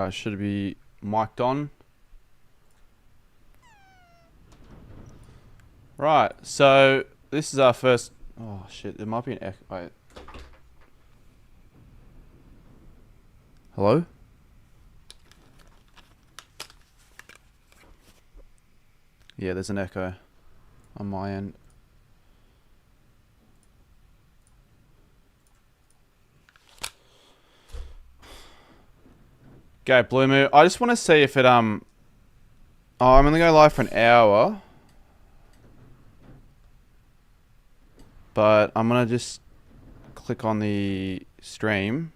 Should it be mic'd on? Right, so this is our first... Oh shit, there might be an echo. Wait. Hello? Yeah, there's an echo on my end. Okay, Blue Moon. I just want to see if it Oh, I'm only going live for an hour. But I'm gonna just click on the stream.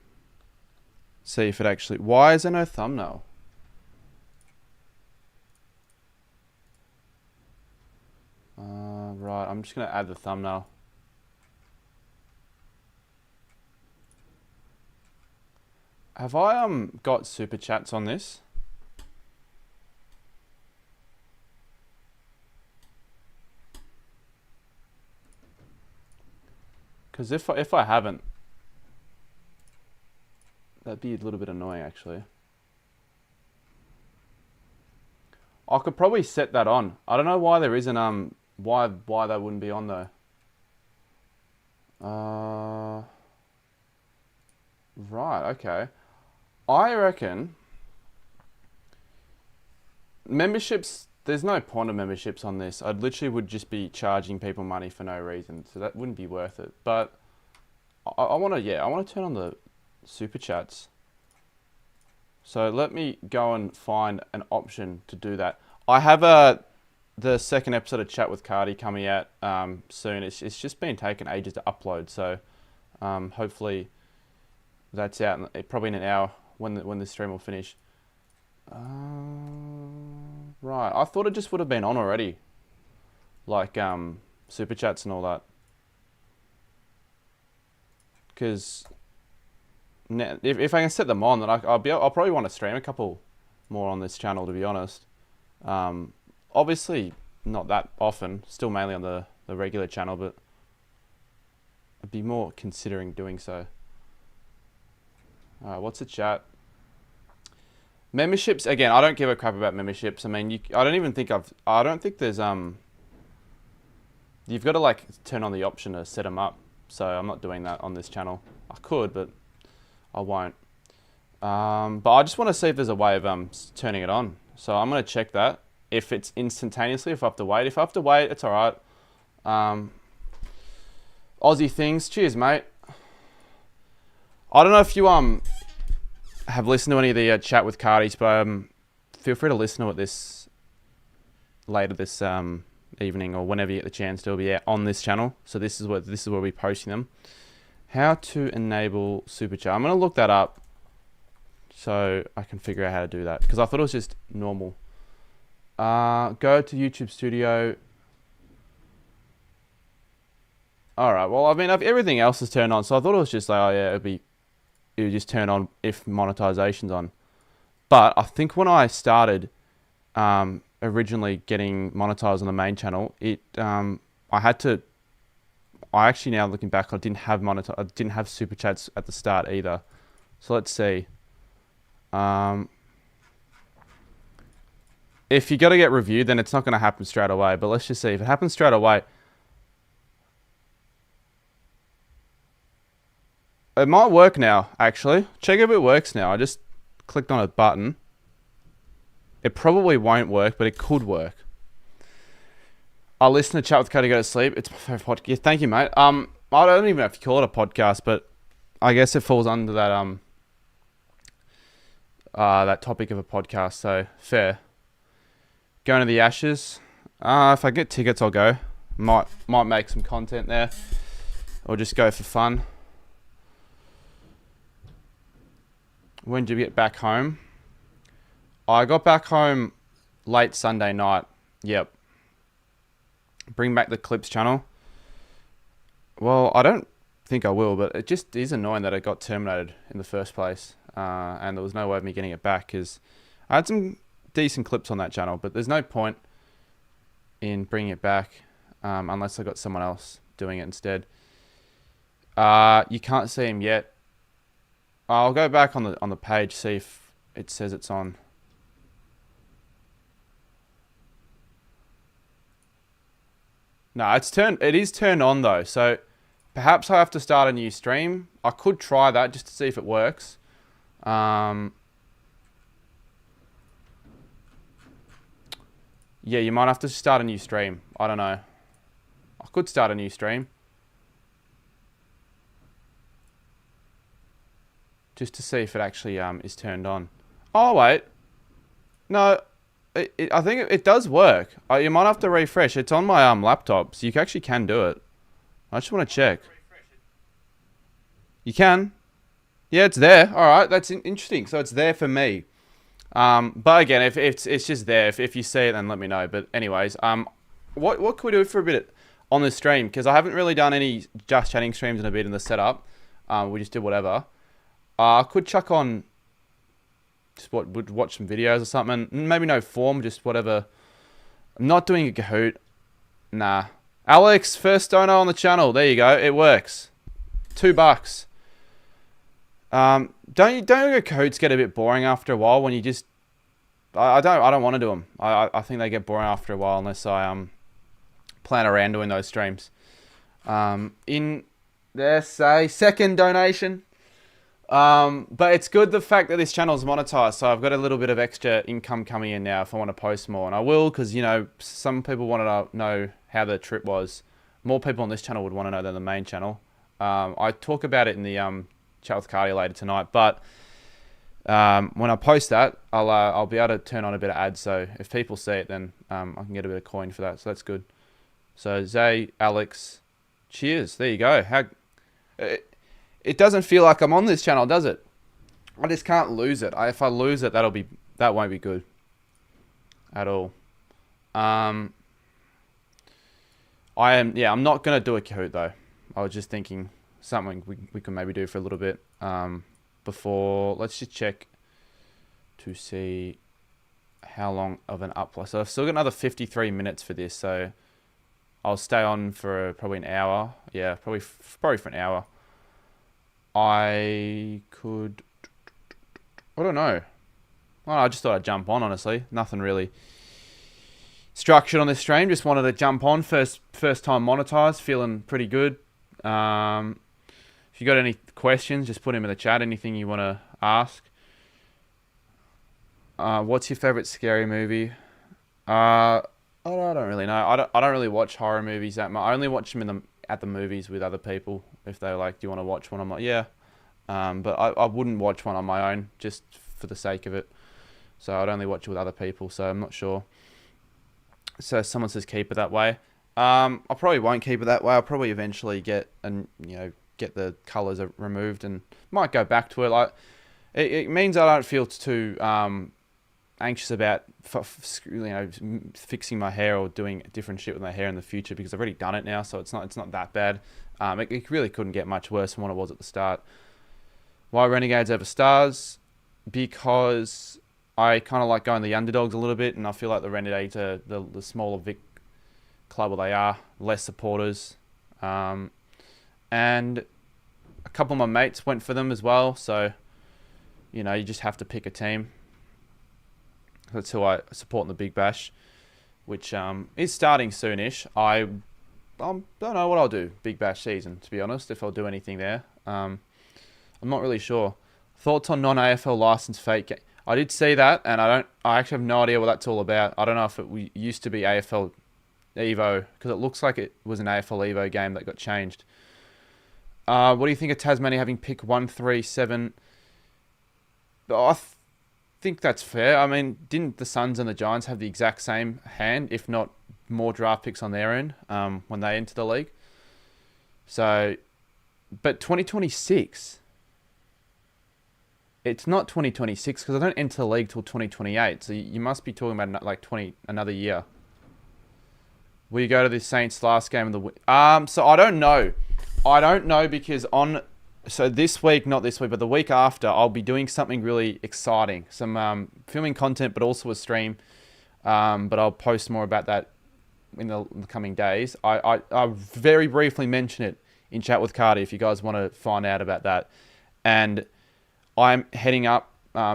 See if it actually... Why is there no thumbnail? Right, I'm just gonna add the thumbnail. Have I got super chats on this? Because if I haven't, that'd be a little bit annoying actually. I could probably set that on. I don't know why there isn't why that wouldn't be on though. Right, okay. I reckon memberships, there's no point of memberships on this. I literally would just be charging people money for no reason, so that wouldn't be worth it. But I want to turn on the super chats. So let me go and find an option to do that. I have the second episode of Chat with Cardi coming out soon. It's just been taking ages to upload, so hopefully that's out probably in an hour when the stream will finish. Right, I thought it just would have been on already, like super chats and all that. Because if I can set them on, then I'll probably want to stream a couple more on this channel, to be honest. Obviously not that often, still mainly on the regular channel, but I'd be more considering doing so. What's the chat? Memberships, again, I don't give a crap about memberships. I mean, I don't think there's you've got to like turn on the option to set them up. So I'm not doing that on this channel. I could, but I won't. But I just want to see if there's a way of turning it on. So I'm going to check that. If it's instantaneously, if I have to wait. If I have to wait, it's all right. Aussie things. Cheers, mate. I don't know if you have listened to any of the Chat with Cardis, but feel free to listen to it this later this evening or whenever you get the chance to. It'll be out on this channel. So this is where we'll be posting them. How to enable super chat. I'm gonna look that up so I can figure out how to do that, because I thought it was just normal. Go to YouTube Studio. All right. Well, I mean, everything else is turned on, so I thought it was just like, oh yeah, it would just turn on if monetization's on. But I think when I started originally getting monetized on the main channel, I actually, now looking back, I didn't have super chats at the start either. So let's see. If you got to get reviewed, then it's not going to happen straight away. But let's just see if it happens straight away. It might work now, actually. Check if it works now. I just clicked on a button. It probably won't work, but it could work. I'll listen to Chat with Cody, go to sleep. It's my favorite podcast. Yeah, thank you, mate. I don't even know if you call it a podcast, but I guess it falls under that that topic of a podcast, so fair. Going to the Ashes. If I get tickets, I'll go. Might make some content there, or just go for fun. When did you get back home? I got back home late Sunday night. Yep. Bring back the Clips channel. Well, I don't think I will, but it just is annoying that it got terminated in the first place. And there was no way of me getting it back, because I had some decent clips on that channel, but there's no point in bringing it back unless I got someone else doing it instead. You can't see him yet. I'll go back on the page, see if it says it's on. No, it is turned on though. So perhaps I have to start a new stream. I could try that just to see if it works. Yeah, you might have to start a new stream. I don't know. I could start a new stream. Just to see if it actually is turned on. Oh, wait. No, I think it does work. You might have to refresh. It's on my laptop, so you actually can do it. I just want to check. You can? Yeah, it's there. All right, that's interesting. So it's there for me. But again, if it's just there. If you see it, then let me know. But anyways, what can we do for a bit on this stream? Because I haven't really done any Just Chatting streams in a bit in the setup. We just did whatever. I could chuck on, just would watch some videos or something. Maybe no form, just whatever. I'm not doing a Kahoot. Nah. Alex, first donor on the channel. There you go. It works. $2. Don't your Kahoots get a bit boring after a while when you just? I don't want to do them. I think they get boring after a while unless I plan around doing those streams. In there, say second donation. But it's good the fact that this channel is monetized, so I've got a little bit of extra income coming in now if I want to post more, and I will, because you know some people want to know how the trip was. More people on this channel would want to know than the main channel. I talk about it in the chat with Cardi later tonight, but when I post that, I'll be able to turn on a bit of ads, so if people see it, then I can get a bit of coin for that, so that's good. So Zay, Alex, cheers. There you go. It doesn't feel like I'm on this channel, does it? I just can't lose it. If I lose it, that won't be good at all. I'm not gonna do a Kahoot though. I was just thinking something we can maybe do for a little bit before. Let's just check to see how long of an upload. So I've still got another 53 minutes for this, so I'll stay on for probably an hour. Yeah, probably for an hour. I don't know. Well, I just thought I'd jump on, honestly. Nothing really structured on this stream. Just wanted to jump on. First time monetized. Feeling pretty good. If you got any questions, just put them in the chat. Anything you want to ask. What's your favorite scary movie? I don't really know. I don't really watch horror movies that much. I only watch them at the movies with other people. If they're like, do you want to watch one? I'm like, yeah. But I wouldn't watch one on my own just for the sake of it. So I'd only watch it with other people. So I'm not sure. So someone says keep it that way. I probably won't keep it that way. I'll probably eventually get the colors removed and might go back to it. Like it means I don't feel too anxious about fixing my hair or doing different shit with my hair in the future, because I've already done it now, so it's not that bad. It really couldn't get much worse than what it was at the start. Why Renegades over Stars? Because I kind of like going the underdogs a little bit, and I feel like the Renegades are the smaller Vic club where they are, less supporters. And a couple of my mates went for them as well, so you just have to pick a team. That's who I support in the Big Bash, which is starting soonish. I don't know what I'll do Big Bash season, to be honest, if I'll do anything there. I'm not really sure. Thoughts on non-AFL licensed fake game? I did see that, and I actually have no idea what that's all about. I don't know if it used to be AFL Evo, because it looks like it was an AFL Evo game that got changed. What do you think of Tasmania having pick 137? I think that's fair. I mean, didn't the Suns and the Giants have the exact same hand, if not more draft picks on their end when they entered the league? So, but 2026, it's not 2026 because I don't enter the league till 2028. So you must be talking about like another year. Will you go to the Saints last game of the week? So I don't know. Because so this week, not this week, but the week after, I'll be doing something really exciting. Some filming content, but also a stream. But I'll post more about that in the coming days. I very briefly mention it in Chat with Cardi if you guys want to find out about that. And I'm heading up,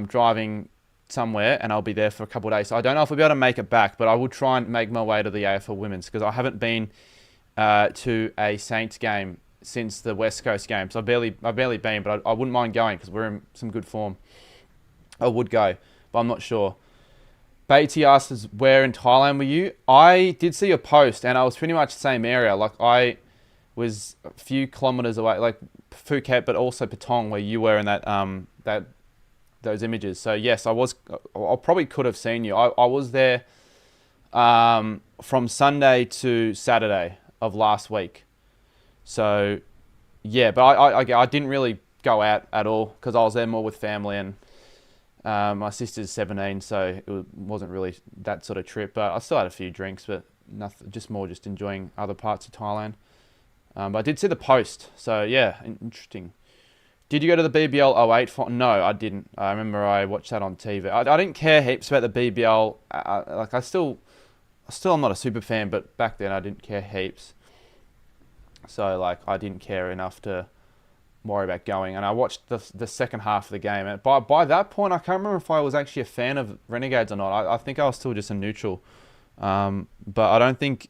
driving somewhere and I'll be there for a couple of days. So I don't know if I'll be able to make it back, but I will try and make my way to the AFL Women's because I haven't been to a Saints game since the West Coast game. So I've barely been, but I wouldn't mind going because we're in some good form. I would go, but I'm not sure. Beatty asked us, where in Thailand were you? I did see a post and I was pretty much the same area. Like I was a few kilometers away, like Phuket, but also Patong where you were in that those images. So yes, I probably could have seen you. I was there from Sunday to Saturday of last week. So yeah, but I didn't really go out at all because I was there more with family and my sister's 17, so it wasn't really that sort of trip. But I still had a few drinks, but nothing, just enjoying other parts of Thailand. But I did see the post, so yeah, interesting. Did you go to the BBL 08? No, I didn't. I remember I watched that on TV. I didn't care heaps about the BBL. Like I still I'm not a super fan, but back then I didn't care heaps. So like I didn't care enough to worry about going. And I watched the second half of the game. And by that point, I can't remember if I was actually a fan of Renegades or not. I think I was still just a neutral. But I don't think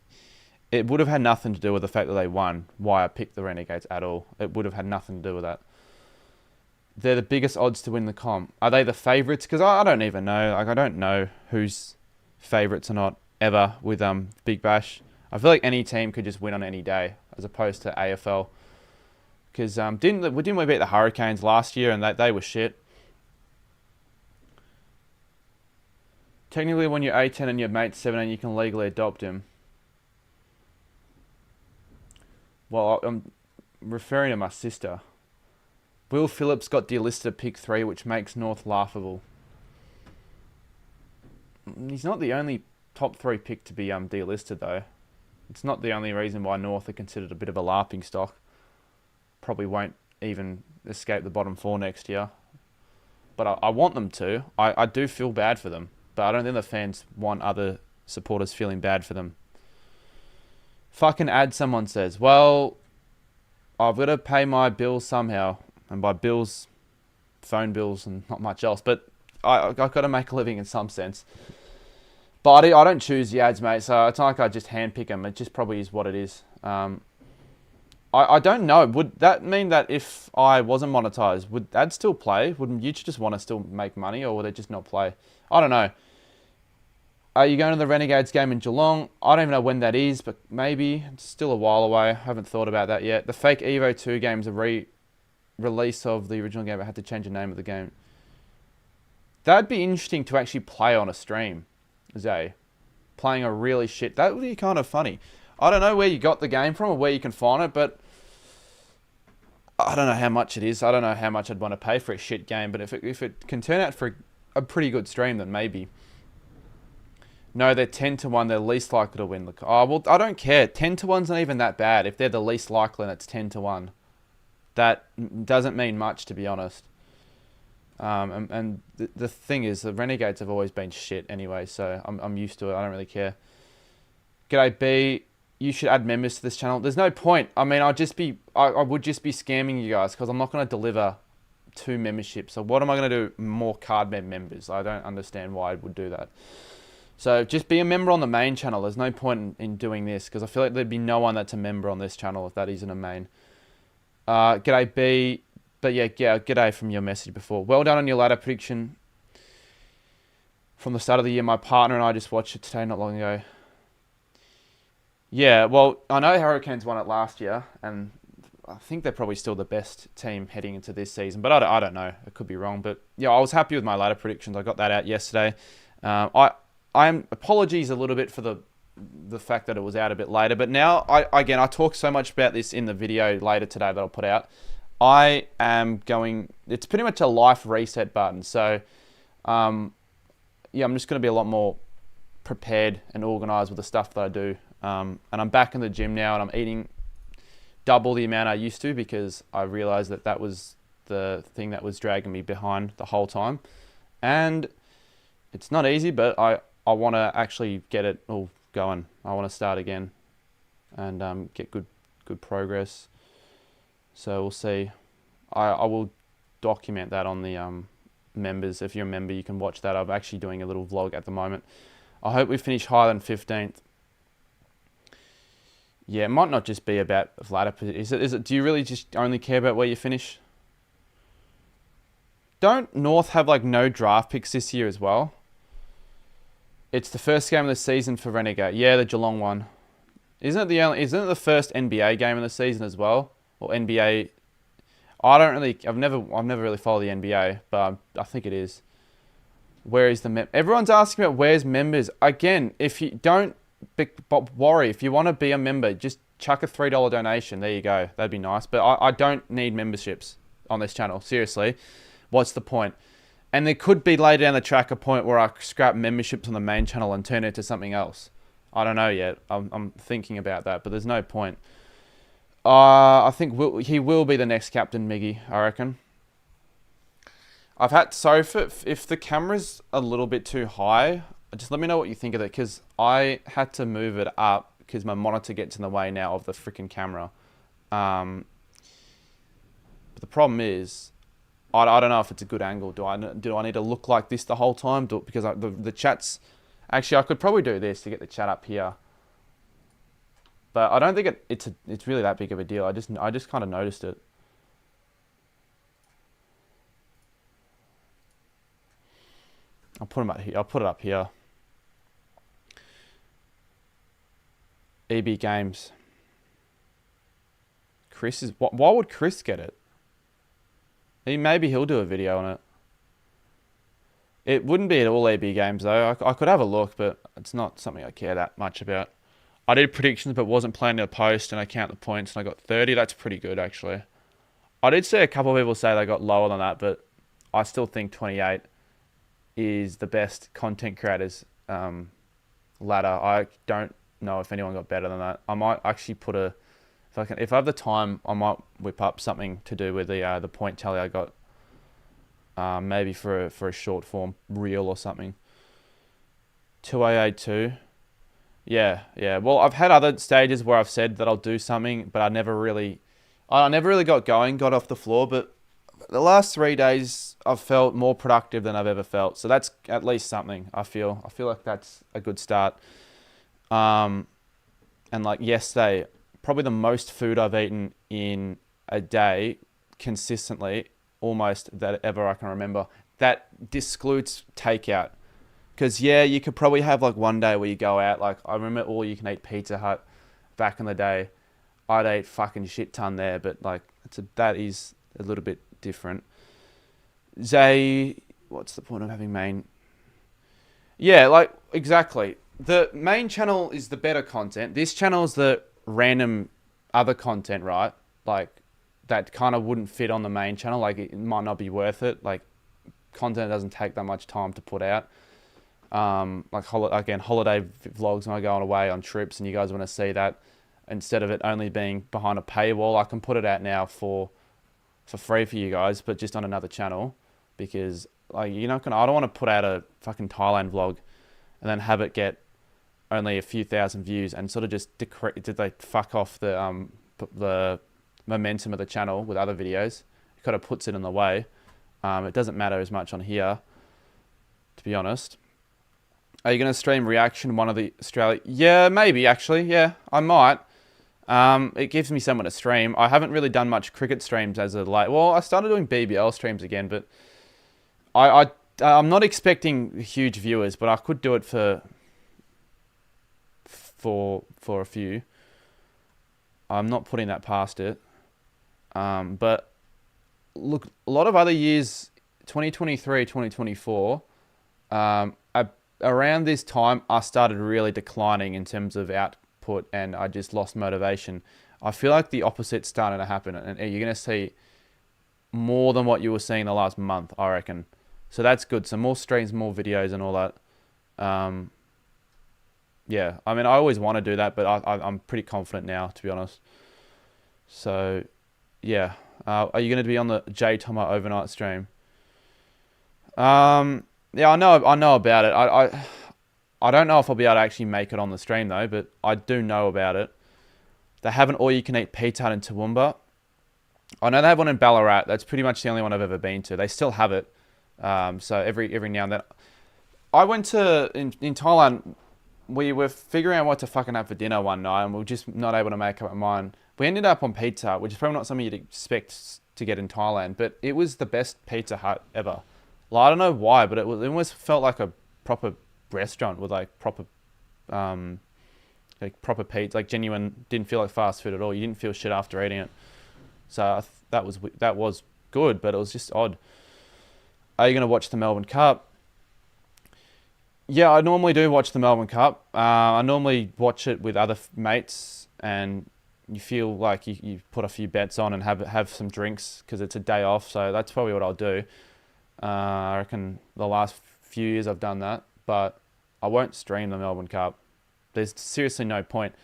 it would have had nothing to do with the fact that they won, why I picked the Renegades at all. It would have had nothing to do with that. They're the biggest odds to win the comp. Are they the favourites? Because I don't even know. Like I don't know who's favourites or not ever with Big Bash. I feel like any team could just win on any day as opposed to AFL. Because didn't we beat the Hurricanes last year and they were shit? Technically, when you're 18 and your mate's 17, you can legally adopt him. Well, I'm referring to my sister. Will Phillips got delisted at pick 3, which makes North laughable. He's not the only top 3 pick to be delisted, though. It's not the only reason why North are considered a bit of a laughing stock. Probably won't even escape the bottom 4 next year. But I want them to. I do feel bad for them. But I don't think the fans want other supporters feeling bad for them. Fucking ad, someone says. Well, I've got to pay my bills somehow. And by bills, phone bills and not much else. But I've got to make a living in some sense. But I don't choose the ads, mate. So it's not like I just handpick them. It just probably is what it is. I don't know. Would that mean that if I wasn't monetized, would ads still play? Wouldn't you just want to still make money, or would it just not play? I don't know. Are you going to the Renegades game in Geelong? I don't even know when that is, but maybe. It's still a while away. I haven't thought about that yet. The fake Evo 2 game's a re-release of the original game. I had to change the name of the game. That'd be interesting to actually play on a stream, Zay. Playing a really shit... That would be kind of funny. I don't know where you got the game from or where you can find it, but I don't know how much it is. I don't know how much I'd want to pay for a shit game, but if it can turn out for a pretty good stream, then maybe. No, they're 10 to 1. They're least likely to win. Oh, well, I don't care. 10 to 1's not even that bad. If they're the least likely and it's 10 to 1, that doesn't mean much, to be honest. And the thing is, the Renegades have always been shit anyway, so I'm used to it. I don't really care. G'day, B. You should add members to this channel. There's no point. I mean, I would just be scamming you guys because I'm not going to deliver 2 memberships. So what am I going to do? More cardmed members. I don't understand why I would do that. So just be a member on the main channel. There's no point in doing this because I feel like there'd be no one that's a member on this channel if that isn't a main. G'day, B. But yeah, g'day from your message before. Well done on your ladder prediction. From the start of the year, my partner and I just watched it today not long ago. Yeah, well, I know Hurricanes won it last year, and I think they're probably still the best team heading into this season, but I don't know. I could be wrong, but yeah, I was happy with my ladder predictions. I got that out yesterday. I'm apologies a little bit for the fact that it was out a bit later, but now, I talk so much about this in the video later today that I'll put out. I am going, it's pretty much a life reset button, so yeah, I'm just going to be a lot more prepared and organised with the stuff that I do. And I'm back in the gym now and I'm eating double the amount I used to because I realized that was the thing that was dragging me behind the whole time. And it's not easy, but I want to actually get it all going. I want to start again and get good progress. So we'll see. I will document that on the members. If you're a member, you can watch that. I'm actually doing a little vlog at the moment. I hope we finish higher than 15th. Yeah, it might not just be about ladder position. Is it? Do you really just only care about where you finish? Don't North have like no draft picks this year as well? It's the first game of the season for Renegade. Yeah, the Geelong one. Isn't it the first NBA game of the season as well? Or NBA? I've never really followed the NBA, but I think it is. Where is the everyone's asking about where's members. Again, if you don't worry, if you want to be a member, just chuck a $3 donation. There you go. That'd be nice. But I don't need memberships on this channel. Seriously. What's the point? And there could be later down the track a point where I scrap memberships on the main channel and turn it to something else. I don't know yet. I'm thinking about that, but there's no point. I think he will be the next captain, Miggy, I reckon. If the camera's a little bit too high, just let me know what you think of it, because I had to move it up because my monitor gets in the way now of the freaking camera. But the problem is, I don't know if it's a good angle. Do I need to look like this the whole time? Because the chat's... Actually, I could probably do this to get the chat up here. But I don't think it's really that big of a deal. I just kind of noticed it. I'll put it up here. EB Games. Chris is... Why would Chris get it? Maybe he'll do a video on it. It wouldn't be at all EB Games though. I could have a look, but it's not something I care that much about. I did predictions, but wasn't planning to post, and I count the points, and I got 30. That's pretty good, actually. I did see a couple of people say they got lower than that, but I still think 28 is the best content creators ladder. I don't know if anyone got better than that. I might actually put if I have the time, I might whip up something to do with the point tally I got. Maybe for a short form reel or something. 2AA2. Yeah. Well, I've had other stages where I've said that I'll do something, but I never really got off the floor. But the last 3 days, I've felt more productive than I've ever felt. So that's at least something. I feel like that's a good start. And like yesterday, probably the most food I've eaten in a day consistently, almost that ever I can remember. That excludes takeout. Because, yeah, you could probably have like one day where you go out. Like, I remember all you can eat Pizza Hut back in the day. I'd eat fucking shit ton there, but like, that is a little bit different. Zay, what's the point of having main? Yeah, like, exactly. The main channel is the better content. This channel is the random other content, right? Like, that kind of wouldn't fit on the main channel. Like, it might not be worth it. Like, content doesn't take that much time to put out. Like, holiday vlogs when I go away on trips and you guys want to see that, instead of it only being behind a paywall, I can put it out now for free for you guys, but just on another channel, because like, I don't want to put out a fucking Thailand vlog and then have it get only a few thousand views and sort of just fuck off the momentum of the channel with other videos. It kind of puts it in the way. It doesn't matter as much on here, to be honest. Are you going to stream reaction one of the Australia? Yeah, maybe actually. Yeah, I might. It gives me someone to stream. I haven't really done much cricket streams as of late. Well, I started doing BBL streams again, but I'm not expecting huge viewers, but I could do it for a few. I'm not putting that past it. But look, a lot of other years, 2023, 2024, around this time, I started really declining in terms of output, and I just lost motivation. I feel like the opposite's starting to happen, and you're going to see more than what you were seeing the last month, I reckon. So that's good. So more streams, more videos and all that. Yeah, I mean, I always want to do that, but I'm pretty confident now, to be honest. So, yeah. Are you going to be on the J Tomo overnight stream? Yeah, I know about it. I don't know if I'll be able to actually make it on the stream though, but I do know about it. They have an all-you-can-eat pizza hut in Toowoomba. I know they have one in Ballarat. That's pretty much the only one I've ever been to. They still have it. So every now and then, I went to in Thailand. We were figuring out what to fucking have for dinner one night, and we were just not able to make up our mind. We ended up on Pizza Hut, which is probably not something you'd expect to get in Thailand, but it was the best Pizza Hut ever. Like, I don't know why, but it almost felt like a proper restaurant with like proper proper pizza, like genuine. Didn't feel like fast food at all. You didn't feel shit after eating it. So that was good, but it was just odd. Are you going to watch the Melbourne Cup? Yeah, I normally do watch the Melbourne Cup. I normally watch it with other mates, and you feel like you put a few bets on and have some drinks because it's a day off. So that's probably what I'll do. I reckon the last few years I've done that, but I won't stream the Melbourne Cup. There's seriously no point,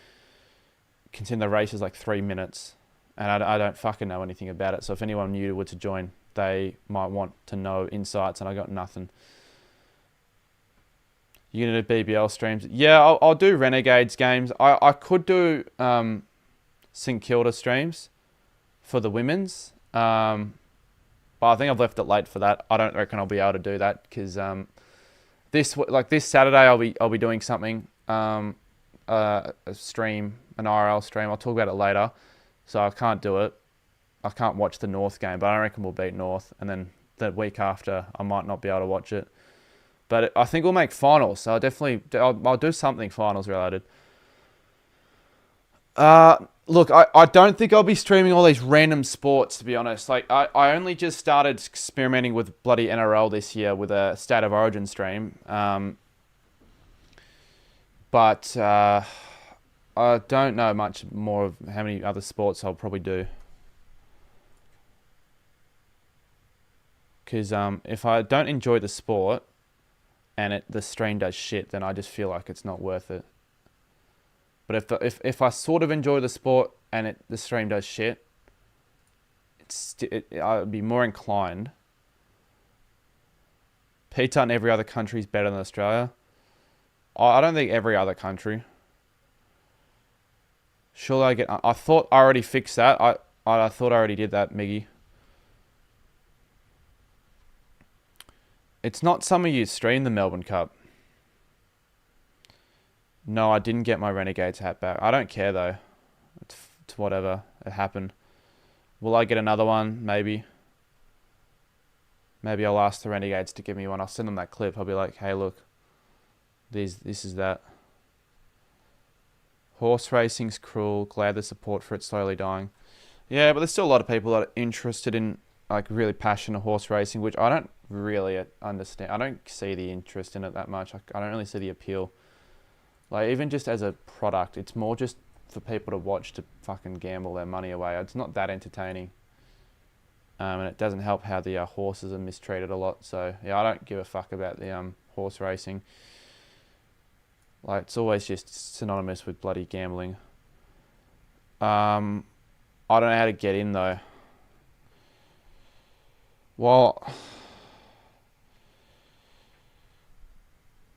considering the race is like 3 minutes, and I don't fucking know anything about it. So if anyone new were to join, they might want to know insights, and I got nothing. You gonna do BBL streams? Yeah, I'll do Renegades games. I could do St Kilda streams for the women's, but I think I've left it late for that. I don't reckon I'll be able to do that because this Saturday I'll be doing something, a stream, an IRL stream. I'll talk about it later, so I can't do it. I can't watch the North game, but I reckon we'll beat North, and then the week after I might not be able to watch it. But I think we'll make finals, so I'll do something finals related. Look, I don't think I'll be streaming all these random sports, to be honest. Like, I only just started experimenting with bloody NRL this year with a State of Origin stream. But I don't know much more of how many other sports I'll probably do. Because if I don't enjoy the sport and the stream does shit, then I just feel like it's not worth it. But if I sort of enjoy the sport and the stream does shit, I'd be more inclined. Pizza in every other country is better than Australia. I don't think every other country. Surely I thought I already fixed that. I thought I already did that, Miggy. It's not summer you stream the Melbourne Cup. No, I didn't get my Renegades hat back. I don't care though. It's whatever. It happened. Will I get another one? Maybe. Maybe I'll ask the Renegades to give me one. I'll send them that clip. I'll be like, hey, look. This is that. Horse racing's cruel. Glad the support for it slowly dying. Yeah, but there's still a lot of people that are interested in, like, really passionate horse racing, which I don't really understand. I don't see the interest in it that much. I don't really see the appeal. Like, even just as a product, it's more just for people to watch to fucking gamble their money away. It's not that entertaining. And it doesn't help how the horses are mistreated a lot. So, yeah, I don't give a fuck about the horse racing. Like, it's always just synonymous with bloody gambling. I don't know how to get in, though. Well,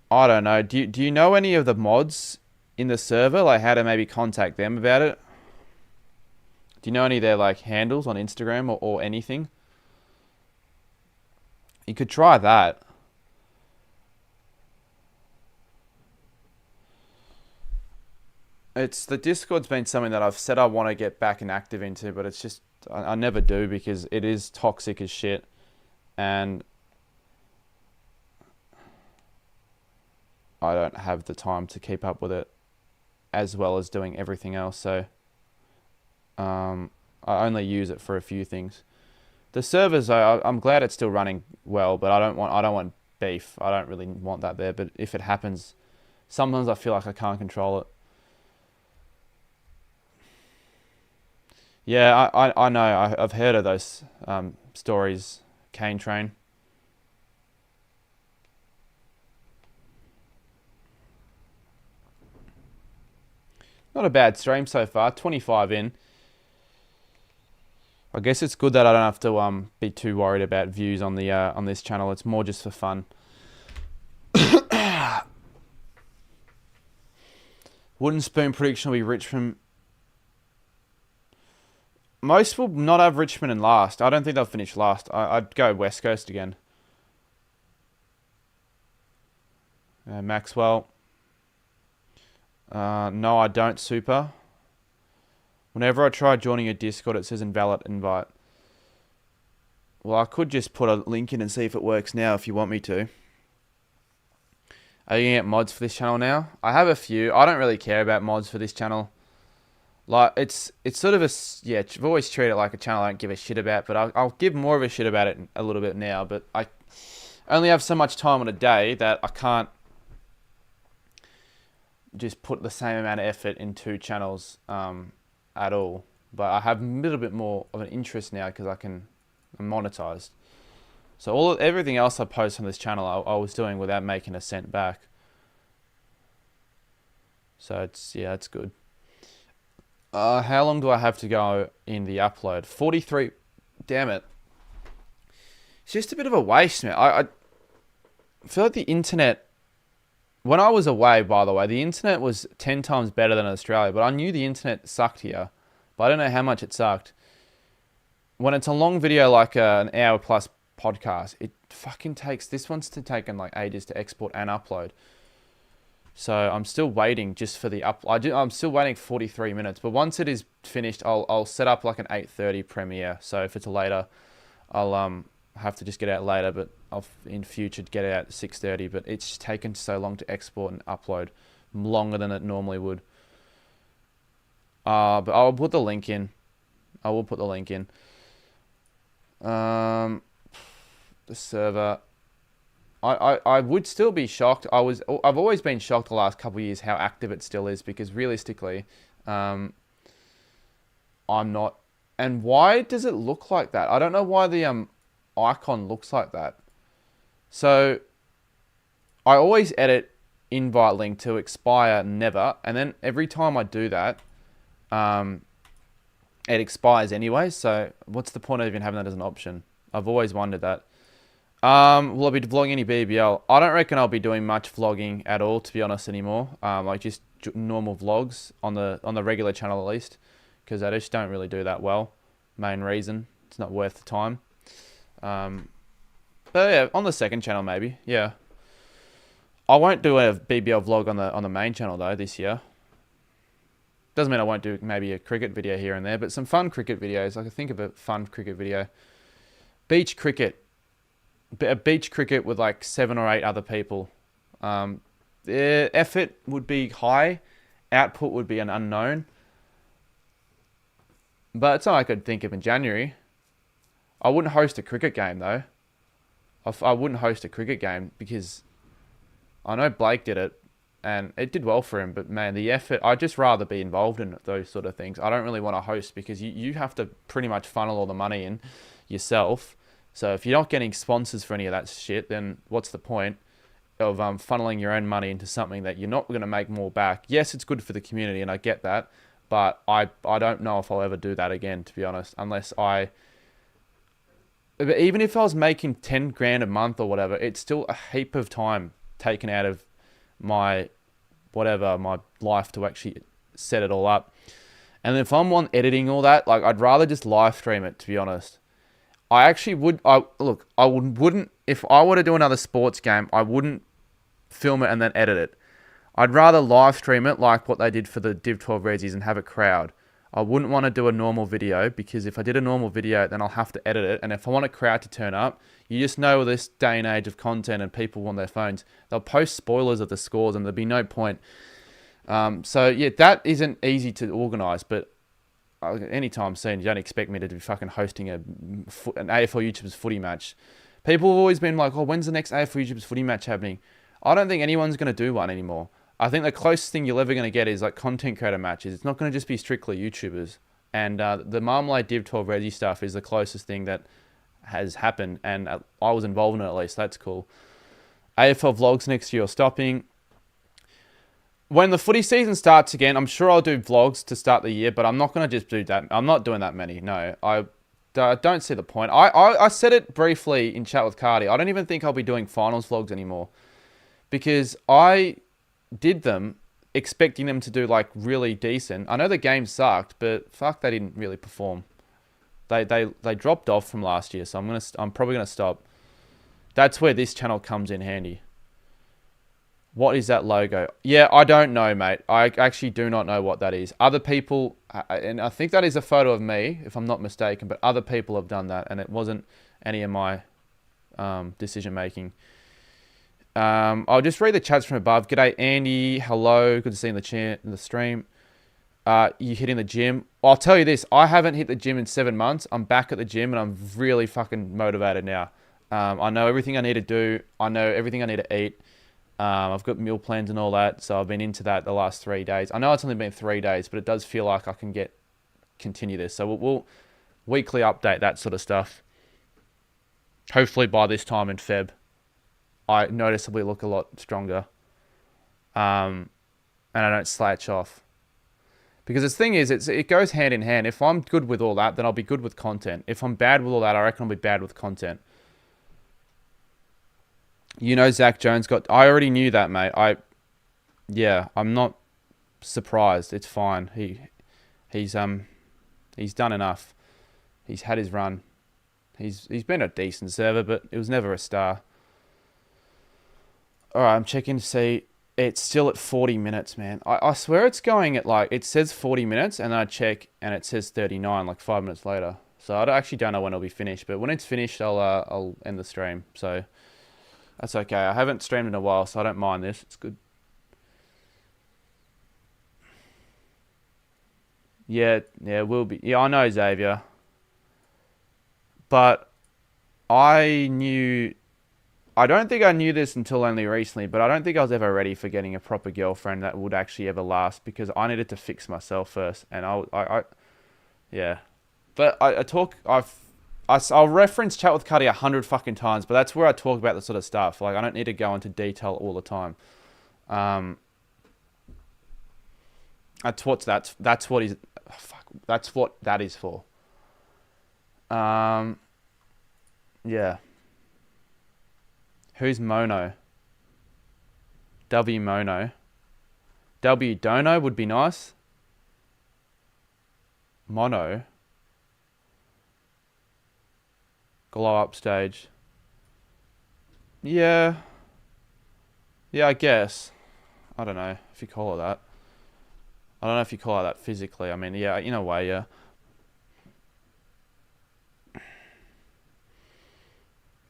I don't know. Do you know any of the mods in the server? Like, how to maybe contact them about it? Do you know any of their, like, handles on Instagram or anything? You could try that. The Discord's been something that I've said I want to get back and active into, but it's just, I never do because it is toxic as shit. And I don't have the time to keep up with it as well as doing everything else. So I only use it for a few things. The servers, I'm glad it's still running well, but I don't want beef. I don't really want that there. But if it happens, sometimes I feel like I can't control it. Yeah, I know. I've heard of those stories. Cane Train. Not a bad stream so far. 25 in. I guess it's good that I don't have to be too worried about views on the on this channel. It's more just for fun. Wooden Spoon prediction will be Richmond. Most will not have Richmond in last. I don't think they'll finish last. I'd go West Coast again. Maxwell. No, I don't, Super. Whenever I try joining a Discord, it says invalid invite. Well, I could just put a link in and see if it works now if you want me to. Are you going to get mods for this channel now? I have a few. I don't really care about mods for this channel. Like, it's sort of a... Yeah, I've always treated it like a channel I don't give a shit about, but I'll give more of a shit about it a little bit now, but I only have so much time on a day that I can't just put the same amount of effort in 2 channels at all. But I have a little bit more of an interest now because I'm monetized. So everything else I post on this channel, I was doing without making a cent back. So it's good. How long do I have to go in the upload? 43. Damn it. It's just a bit of a waste, man. I feel like the internet... When I was away, by the way, the internet was 10 times better than Australia. But I knew the internet sucked here. But I don't know how much it sucked. When it's a long video like an hour plus podcast, it fucking takes... This one's taken like ages to export and upload. So I'm still waiting just for the I'm still waiting 43 minutes. But once it is finished, I'll set up like an 8:30 premiere. So if it's later, I'll have to just get out later. But I'll in future get it out at 6:30. But it's taken so long to export and upload, longer than it normally would. But I'll put the link in. I will put the link in. The server. I would still be shocked. I've always been shocked the last couple of years how active it still is, because realistically, I'm not. And why does it look like that? I don't know why the icon looks like that. So I always edit invite link to expire never, and then every time I do that, it expires anyway. So what's the point of even having that as an option? I've always wondered that. Will I be vlogging any BBL? I don't reckon I'll be doing much vlogging at all, to be honest, anymore. Like just normal vlogs on the regular channel at least, because I just don't really do that well. Main reason, it's not worth the time. But yeah, on the second channel maybe. Yeah, I won't do a BBL vlog on the main channel though this year. Doesn't mean I won't do maybe a cricket video here and there, but some fun cricket videos. I can think of a fun cricket video. Beach cricket. A beach cricket with like 7 or 8 other people. The effort would be high. Output would be an unknown. But it's something I could think of in January. I wouldn't host a cricket game though. I wouldn't host a cricket game because I know Blake did it and it did well for him. But man, the effort, I'd just rather be involved in those sort of things. I don't really want to host because you have to pretty much funnel all the money in yourself. So if you're not getting sponsors for any of that shit, then what's the point of funneling your own money into something that you're not going to make more back? Yes, it's good for the community, and I get that, but I don't know if I'll ever do that again, to be honest, unless even if I was making 10 grand a month or whatever, it's still a heap of time taken out of my life to actually set it all up. And if I'm on editing all that, like I'd rather just live stream it, to be honest. I actually would. I wouldn't. If I were to do another sports game, I wouldn't film it and then edit it. I'd rather live stream it like what they did for the Div 12 Resis and have a crowd. I wouldn't want to do a normal video because if I did a normal video, then I'll have to edit it. And if I want a crowd to turn up, you just know this day and age of content and people on their phones, they'll post spoilers of the scores and there'll be no point. So yeah, that isn't easy to organise, but anytime soon, you don't expect me to be fucking hosting an AFL YouTubers footy match. People have always been like, oh, when's the next AFL YouTubers footy match happening? I don't think anyone's going to do one anymore. I think the closest thing you're ever going to get is like content creator matches. It's not going to just be strictly YouTubers. And the Marmalade Div 12 Resi stuff is the closest thing that has happened. And I was involved in it at least. That's cool. AFL vlogs next year are stopping. When the footy season starts again, I'm sure I'll do vlogs to start the year, but I'm not going to just do that. I'm not doing that many. No, I don't see the point. I said it briefly in chat with Cardi. I don't even think I'll be doing finals vlogs anymore because I did them expecting them to do like really decent. I know the game sucked, but fuck, they didn't really perform. They dropped off from last year, so I'm probably gonna stop. That's where this channel comes in handy. What is that logo? Yeah, I don't know, mate. I actually do not know what that is. Other people, and I think that is a photo of me, if I'm not mistaken, but other people have done that, and it wasn't any of my decision making. I'll just read the chats from above. G'day, Andy. Hello. Good to see you in the stream. You hitting the gym? I'll tell you this. I haven't hit the gym in 7 months. I'm back at the gym, and I'm really fucking motivated now. I know everything I need to do. I know everything I need to eat. I've got meal plans and all that, so I've been into that the last 3 days. I know it's only been 3 days, but it does feel like I can continue this. So we'll weekly update that sort of stuff. Hopefully by this time in Feb, I noticeably look a lot stronger, and I don't slouch off. Because the thing is, it goes hand in hand. If I'm good with all that, then I'll be good with content. If I'm bad with all that, I reckon I'll be bad with content. You know, Zach Jones got... I already knew that, mate. Yeah, I'm not surprised. It's fine. He's done enough. He's had his run. He's been a decent server, but it was never a star. All right, I'm checking to see. It's still at 40 minutes, man. I swear it's going at like... It says 40 minutes, and then I check, and it says 39, like 5 minutes later. So I actually don't know when it'll be finished, but when it's finished, I'll end the stream. So... That's okay. I haven't streamed in a while, so I don't mind this. It's good. Yeah, we'll be. Yeah, I know, Xavier. But I don't think I knew this until only recently, but I don't think I was ever ready for getting a proper girlfriend that would actually ever last, because I needed to fix myself first. And yeah. But I'll reference Chat with Cuddy 100 fucking times, but that's where I talk about this sort of stuff. Like, I don't need to go into detail all the time. That's what that is for. Yeah. Who's Mono? W Mono. W Dono would be nice. Mono. Glow up stage. Yeah. Yeah, I guess. I don't know if you call it that. I don't know if you call it that physically. I mean, yeah, in a way, yeah.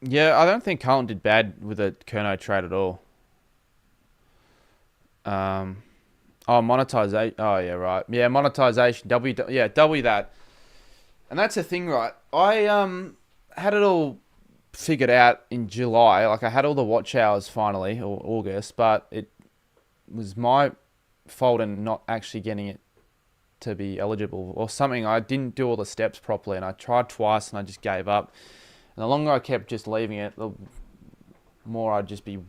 Yeah, I don't think Carlton did bad with the Kerno trade at all. Monetization. Oh, yeah, right. Yeah, monetization. W that. And that's the thing, right? I had it all figured out in July. Like, I had all the watch hours finally, or August, but it was my fault in not actually getting it to be eligible or something. I didn't do all the steps properly, and I tried twice and I just gave up. And the longer I kept just leaving it, the more I'd just be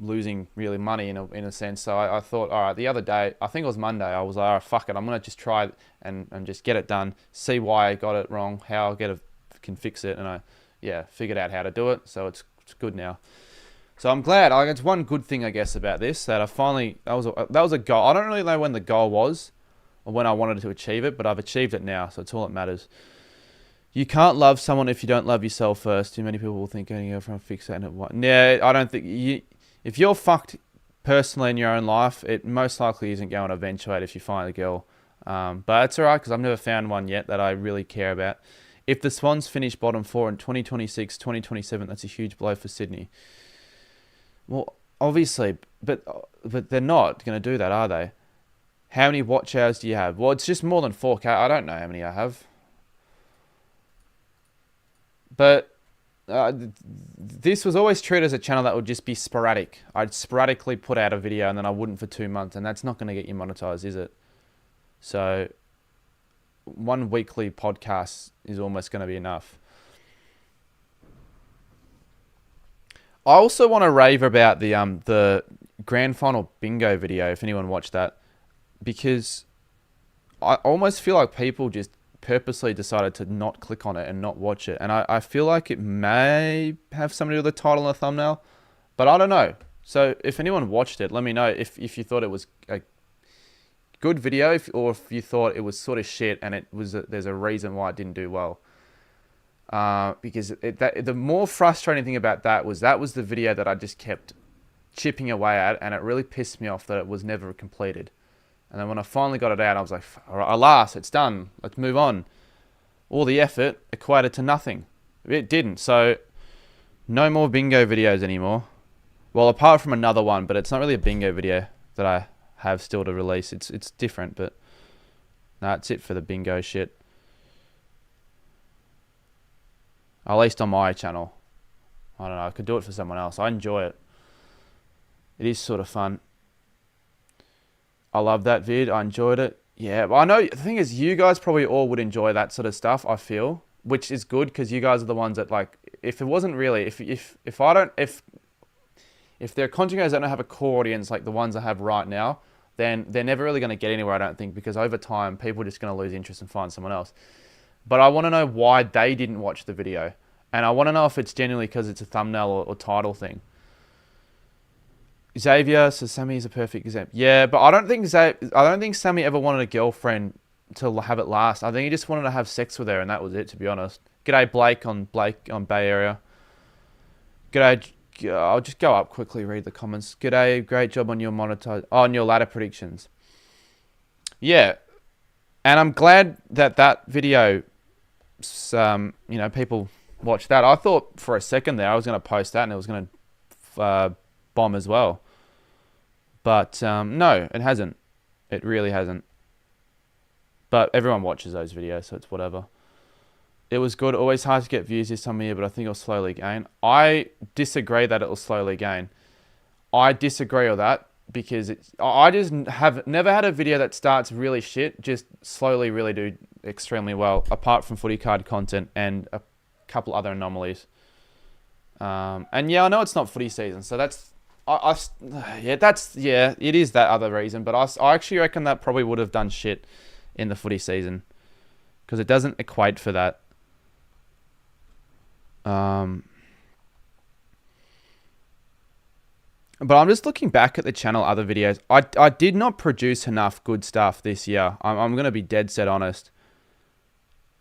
losing really money in a sense. So I thought, all right, the other day, I think it was Monday, I was like, all right, fuck it, I'm going to just try it and just get it done, see why I got it wrong, how I can fix it, and I figured out how to do it, so it's good now. So I'm glad. It's one good thing, I guess, about this, that I finally, that was a goal. I don't really know when the goal was or when I wanted to achieve it, but I've achieved it now, so it's all that matters. You can't love someone if you don't love yourself first. Too many people will think, getting a girlfriend, fix that, and it won't. Yeah, I don't think if you're fucked personally in your own life, it most likely isn't going to eventuate if you find a girl. But it's all right, because I've never found one yet that I really care about. If the Swans finish bottom 4 in 2026, 2027, that's a huge blow for Sydney. Well, obviously, but they're not going to do that, are they? How many watch hours do you have? Well, it's just more than 4K. I don't know how many I have. But this was always treated as a channel that would just be sporadic. I'd sporadically put out a video and then I wouldn't for 2 months, and that's not going to get you monetized, is it? So one weekly podcast is almost going to be enough. I also want to rave about the grand final bingo video, if anyone watched that, because I almost feel like people just purposely decided to not click on it and not watch it. And I feel like it may have something to do with the title and the thumbnail, but I don't know. So if anyone watched it, let me know if you thought it was a good video, or if you thought it was sort of shit and there's a reason why it didn't do well. Because the more frustrating thing about that was the video that I just kept chipping away at, and it really pissed me off that it was never completed. And then when I finally got it out, I was like, all right, alas, it's done. Let's move on. All the effort equated to nothing. It didn't. So no more bingo videos anymore. Well, apart from another one, but it's not really a bingo video that I have still to release. It's different, but that's it for the bingo shit. At least on my channel. I don't know, I could do it for someone else. I enjoy it. It is sort of fun. I love that vid. I enjoyed it. Yeah, but I know the thing is, you guys probably all would enjoy that sort of stuff, I feel, which is good because you guys are the ones that, like, if it wasn't really, if their content guys don't have a core audience like the ones I have right now, then they're never really going to get anywhere, I don't think, because over time, people are just going to lose interest and find someone else. But I want to know why they didn't watch the video. And I want to know if it's genuinely because it's a thumbnail or title thing. Xavier says Sammy is a perfect example. Yeah, but I don't think Sammy ever wanted a girlfriend to have it last. I think he just wanted to have sex with her, and that was it, to be honest. G'day Blake on Bay Area. G'day. I'll just go up quickly, read the comments. G'day, great job on your on your ladder predictions. Yeah, and I'm glad that video, people watch that. I thought for a second there I was going to post that and it was going to bomb as well. But no, it hasn't. It really hasn't. But everyone watches those videos, so it's whatever. It was good. Always hard to get views this time of year, but I think it'll slowly gain. I disagree that it will slowly gain. I disagree with that because I just have never had a video that starts really shit, just slowly really do extremely well, apart from footy card content and a couple other anomalies. And yeah, I know it's not footy season, so that's it is that other reason. But I actually reckon that probably would have done shit in the footy season because it doesn't equate for that. But I'm just looking back at the channel, other videos. I did not produce enough good stuff this year. I'm going to be dead set honest.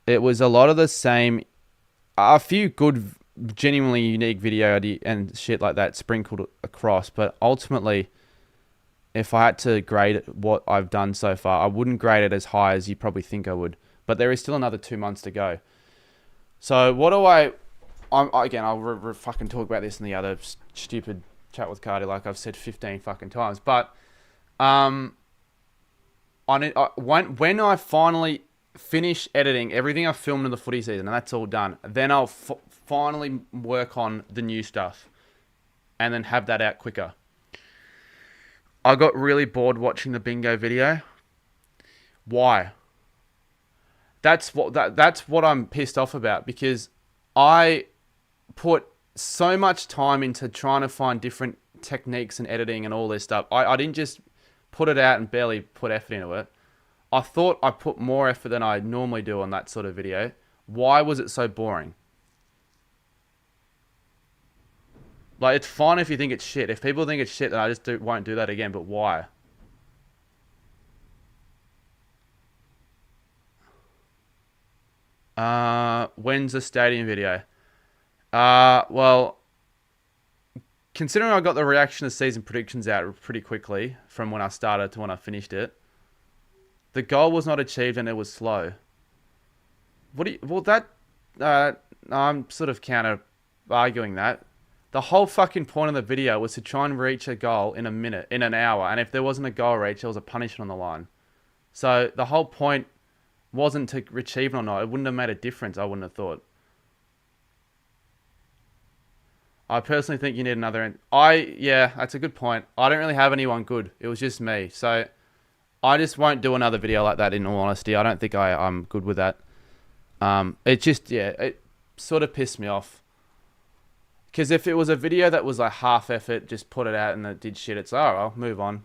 It was a lot of the same, a few good, genuinely unique video and shit like that sprinkled across. But ultimately, if I had to grade what I've done so far, I wouldn't grade it as high as you probably think I would. But there is still another 2 months to go. So what do I'll fucking talk about this in the other stupid chat with Cardi, like I've said 15 fucking times. But when I finally finish editing everything I filmed in the footy season, and that's all done, then I'll finally work on the new stuff and then have that out quicker. I got really bored watching the bingo video. Why? That's what I'm pissed off about, because I put so much time into trying to find different techniques and editing and all this stuff. I didn't just put it out and barely put effort into it. I thought I put more effort than I normally do on that sort of video. Why was it so boring? Like, it's fine if you think it's shit. If people think it's shit, then I just won't do that again. But why? When's the stadium video? Well, considering I got the reaction to season predictions out pretty quickly from when I started to when I finished it, the goal was not achieved and it was slow. I'm sort of counter arguing that. The whole fucking point of the video was to try and reach a goal in an hour. And if there wasn't a goal reach, there was a punishment on the line. So the whole point wasn't to achieve it or not. It wouldn't have made a difference, I wouldn't have thought. I personally think you need another... Yeah, that's a good point. I don't really have anyone good. It was just me. So I just won't do another video like that, in all honesty. I don't think I'm good with that. It sort of pissed me off. Because if it was a video that was like half effort, just put it out and it did shit, it's, I'll move on.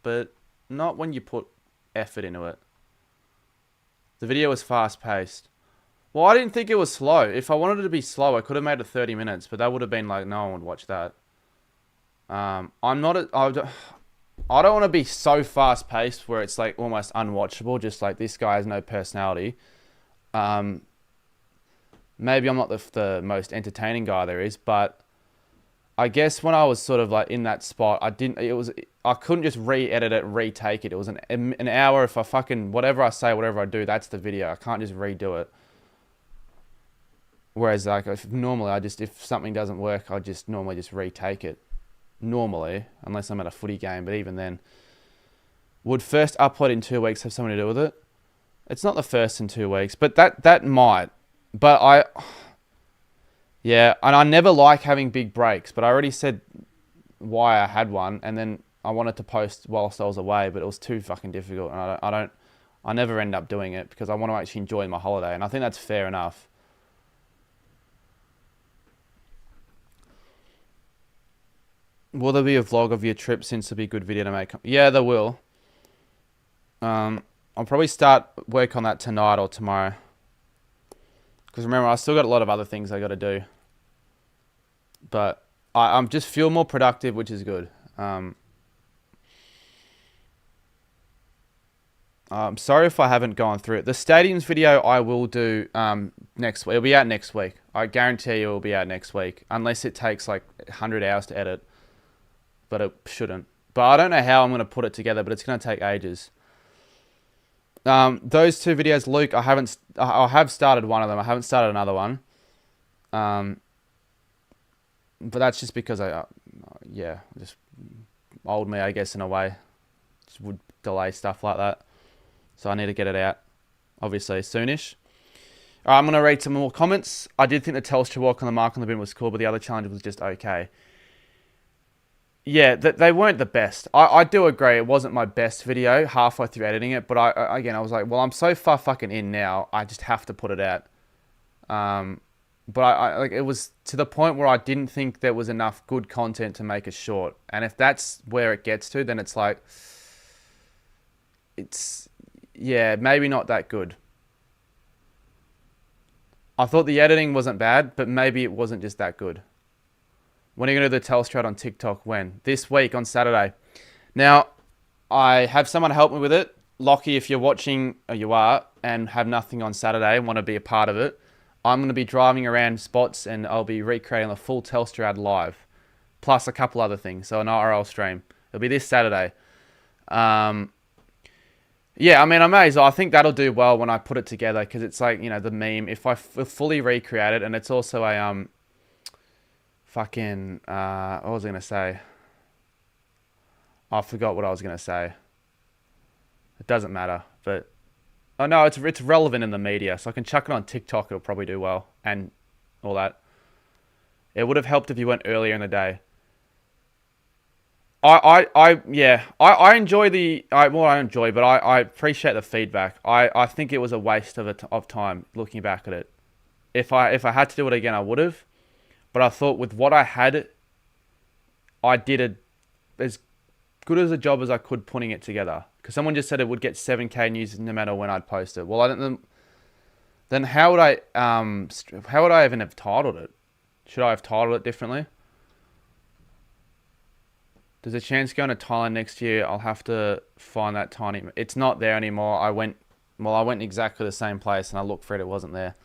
But not when you put effort into it. The video was fast paced. Well, I didn't think it was slow. If I wanted it to be slow, I could have made it 30 minutes, but that would have been like, no one would watch that. I don't want to be so fast paced where it's like almost unwatchable, just like this guy has no personality. Maybe I'm not the most entertaining guy there is, but I guess when I was sort of like in that spot, I couldn't just re-edit it, retake it. It was an hour. If I fucking, whatever I say, whatever I do, that's the video. I can't just redo it. Whereas like normally if something doesn't work, I just normally just retake it. Normally, unless I'm at a footy game, but even then. Would first upload in 2 weeks have something to do with it? It's not the first in 2 weeks, but that might. But yeah, and I never like having big breaks, but I already said why I had one, and then I wanted to post whilst I was away, but it was too fucking difficult, and I never end up doing it because I want to actually enjoy my holiday, and I think that's fair enough. Will there be a vlog of your trip since it'll be a good video to make? Yeah, there will. I'll probably start work on that tonight or tomorrow. Because remember, I still got a lot of other things I got to do. But I'm just feel more productive, which is good. I'm sorry if I haven't gone through it. The stadiums video I will do next week. It'll be out next week. I guarantee you it will be out next week. Unless it takes like 100 hours to edit. But it shouldn't. But I don't know how I'm going to put it together, but it's going to take ages. Those two videos, Luke, I have started one of them. I haven't started another one. But that's just because just old me, I guess, in a way. Just would delay stuff like that. So I need to get it out, obviously, soonish. All right, I'm going to read some more comments. I did think the Telstra walk on the mark on the bin was cool, but the other challenge was just okay. Yeah, they weren't the best. I do agree it wasn't my best video halfway through editing it, but I was like, well, I'm so far fucking in now, I just have to put it out. But I like it was to the point where I didn't think there was enough good content to make a short. And if that's where it gets to, then it's like, yeah, maybe not that good. I thought the editing wasn't bad, but maybe it wasn't just that good. When are you going to do the Telstra on TikTok? When? This week on Saturday. Now, I have someone help me with it. Lockie, if you're watching, or you are, and have nothing on Saturday and want to be a part of it, I'm going to be driving around spots and I'll be recreating a full Telstra ad live. Plus a couple other things. So an IRL stream. It'll be this Saturday. Yeah, I mean, I think that'll do well when I put it together because it's like, the meme. If I fully recreate it, and it's also a... what was I going to say? I forgot what I was going to say. It doesn't matter, but... Oh, no, it's relevant in the media, so I can chuck it on TikTok. It'll probably do well, and all that. It would have helped if you went earlier in the day. I enjoy but I appreciate the feedback. I think it was a waste of time looking back at it. If I had to do it again, I would have. But I thought with what I had, I did as good as a job as I could putting it together. Because someone just said it would get 7K views no matter when I'd post it. Well, I don't. Then how would I even have titled it? Should I have titled it differently? There's a chance going to Thailand next year. I'll have to find that tiny... It's not there anymore. I went exactly the same place and I looked for it. It wasn't there.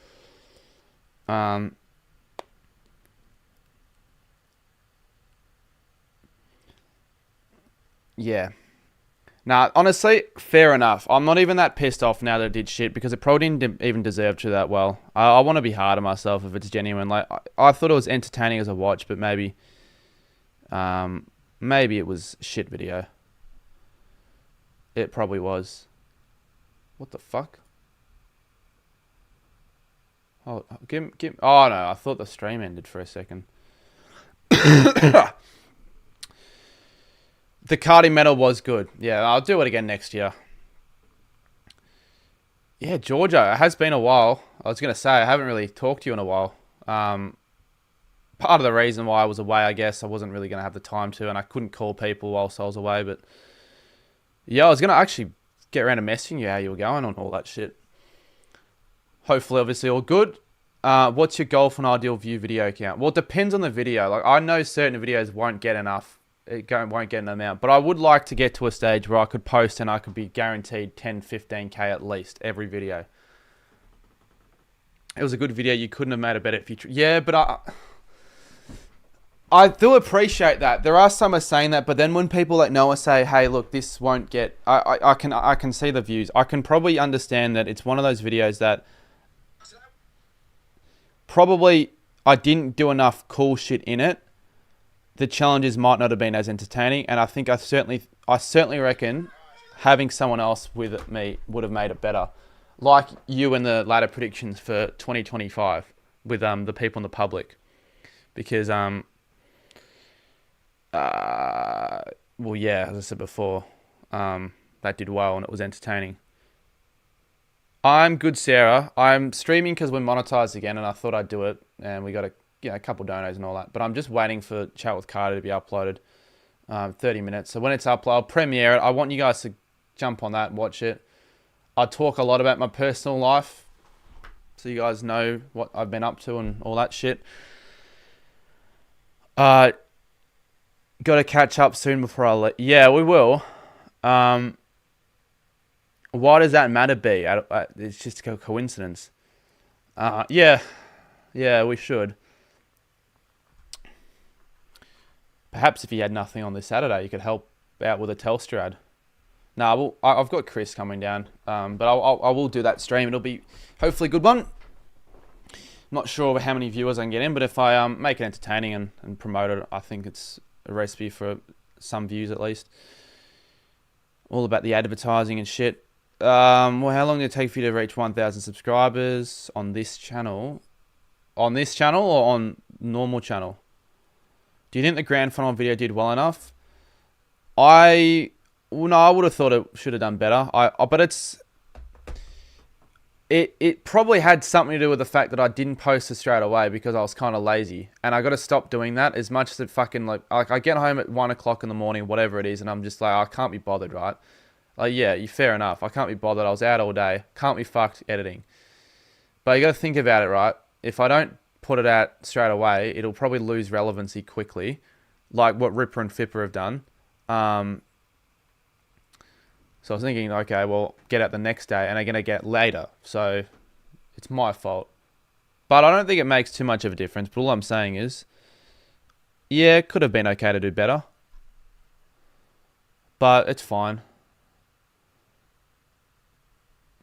Yeah. Nah, honestly, fair enough. I'm not even that pissed off now that it did shit because it probably didn't even deserve to that well. I want to be hard on myself if it's genuine. Like I thought it was entertaining as a watch, but maybe it was shit video. It probably was. What the fuck? Oh, oh no, I thought the stream ended for a second. The Cardi medal was good. Yeah, I'll do it again next year. Yeah, Georgia. It has been a while. I was going to say, I haven't really talked to you in a while. Part of the reason why I was away, I guess, I wasn't really going to have the time to, and I couldn't call people whilst I was away. But yeah, I was going to actually get around to messaging you how you were going on all that shit. Hopefully, obviously, all good. What's your goal for an ideal view video count? Well, it depends on the video. Like, I know certain videos won't get enough. Won't get an amount. But I would like to get to a stage where I could post and I could be guaranteed 10, 15K at least every video. It was a good video. You couldn't have made a better future. Yeah, but I do appreciate that. There are some are saying that, but then when people like Noah say, "Hey, look, this won't get," I can see the views. I can probably understand that it's one of those videos that probably I didn't do enough cool shit in it. The challenges might not have been as entertaining, and I think I certainly reckon having someone else with me would have made it better, like you and the ladder predictions for 2025 with the people in the public, because well, yeah, as I said before, that did well and it was entertaining. I'm good, Sarah. I'm streaming because we're monetized again, and I thought I'd do it, and we got a couple donos and all that. But I'm just waiting for Chat with Carter to be uploaded. 30 minutes. So when it's uploaded, I'll premiere it. I want you guys to jump on that and watch it. I talk a lot about my personal life, so you guys know what I've been up to and all that shit. Got to catch up soon before I let. Yeah, we will. Why does that matter, B? It's just a coincidence. Yeah, we should. Perhaps if you had nothing on this Saturday, you could help out with a Telstra ad. No, I've got Chris coming down, but I will do that stream. It'll be hopefully a good one. Not sure how many viewers I can get in, but if I make it entertaining and promote it, I think it's a recipe for some views at least. All about the advertising and shit. Well, how long did it take for you to reach 1,000 subscribers on this channel? On this channel or on normal channel? Do you think the grand final video did well enough? I would have thought it should have done better. But it probably had something to do with the fact that I didn't post it straight away because I was kind of lazy, and I got to stop doing that. As much as it fucking like I get home at 1 o'clock in the morning, whatever it is, and I'm just like, I can't be bothered, right? Like, yeah, fair enough. I can't be bothered. I was out all day. Can't be fucked editing. But you got to think about it, right? If I don't put it out straight away, it'll probably lose relevancy quickly, like what Ripper and Fipper have done. So I was thinking, okay, well, get out the next day, and I'm going to get later. So it's my fault. But I don't think it makes too much of a difference. But all I'm saying is, yeah, it could have been okay to do better. But it's fine.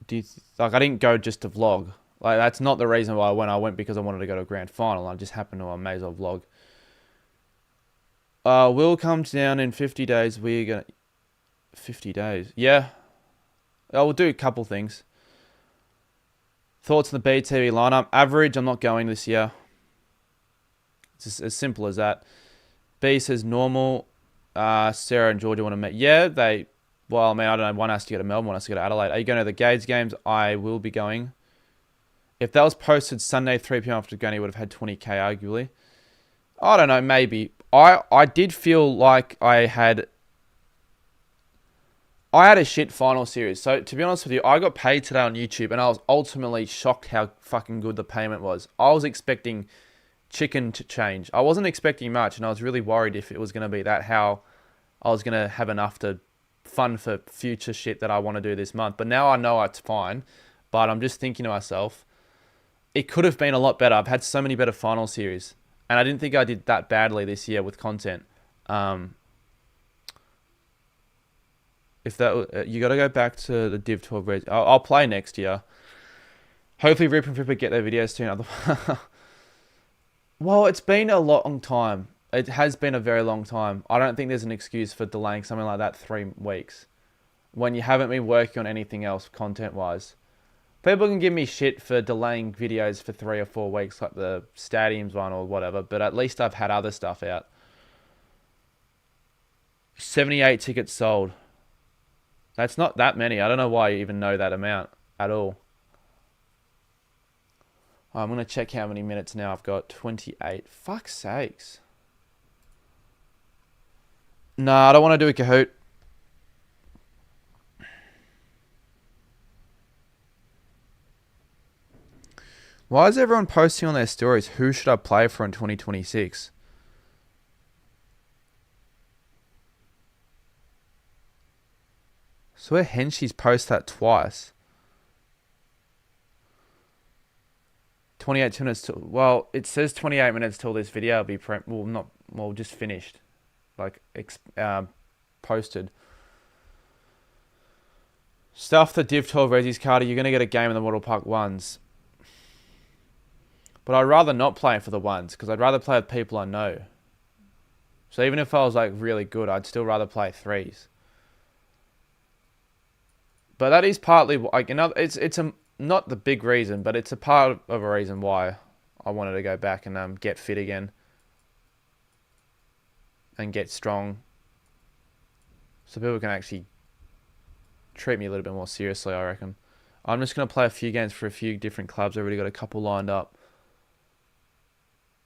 I didn't go just to vlog. Like, that's not the reason why I went. I went because I wanted to go to a grand final. I just happened to, I may as well vlog. Will comes down in 50 days. We're going to... 50 days. Yeah. I will do a couple things. Thoughts on the BTV lineup. Average, I'm not going this year. It's just as simple as that. B says normal. Sarah and Georgia want to meet. Yeah, they... Well, I mean, I don't know. One has to go to Melbourne, one has to go to Adelaide. Are you going to the Gades games? I will be going. If that was posted Sunday, 3 p.m. after Gunny, would have had 20k, arguably. I don't know, maybe. I did feel like I had a shit final series. So, to be honest with you, I got paid today on YouTube, and I was ultimately shocked how fucking good the payment was. I was expecting chicken to change. I wasn't expecting much, and I was really worried if it was going to be that, how I was going to have enough to fund for future shit that I want to do this month. But now I know it's fine. But I'm just thinking to myself, it could have been a lot better. I've had so many better final series, and I didn't think I did that badly this year with content. If that, you got to go back to the Div 12 Reds. I'll play next year. Hopefully Rip and Ripper get their videos soon. Well, it's been a long time. It has been a very long time. I don't think there's an excuse for delaying something like that 3 weeks when you haven't been working on anything else content-wise. People can give me shit for delaying videos for 3 or 4 weeks, like the Stadiums one or whatever, but at least I've had other stuff out. 78 tickets sold. That's not that many. I don't know why you even know that amount at all. I'm going to check how many minutes now. I've got 28. Fuck's sakes. No, I don't want to do a Kahoot. Why is everyone posting on their stories? Who should I play for in 2026? So where Henshies post that twice. 28 minutes till, well, it says 28 minutes till this video will be well, just finished, like posted. Stuff the Div 12 Resis card, you're going to get a game in the Model Park 1s. But I'd rather not play for the 1s, because I'd rather play with people I know. So even if I was like really good, I'd still rather play 3s. But that is partly, like, it's not the big reason, but it's a part of a reason why I wanted to go back and get fit again. And get strong. So people can actually treat me a little bit more seriously, I reckon. I'm just going to play a few games for a few different clubs. I've already got a couple lined up.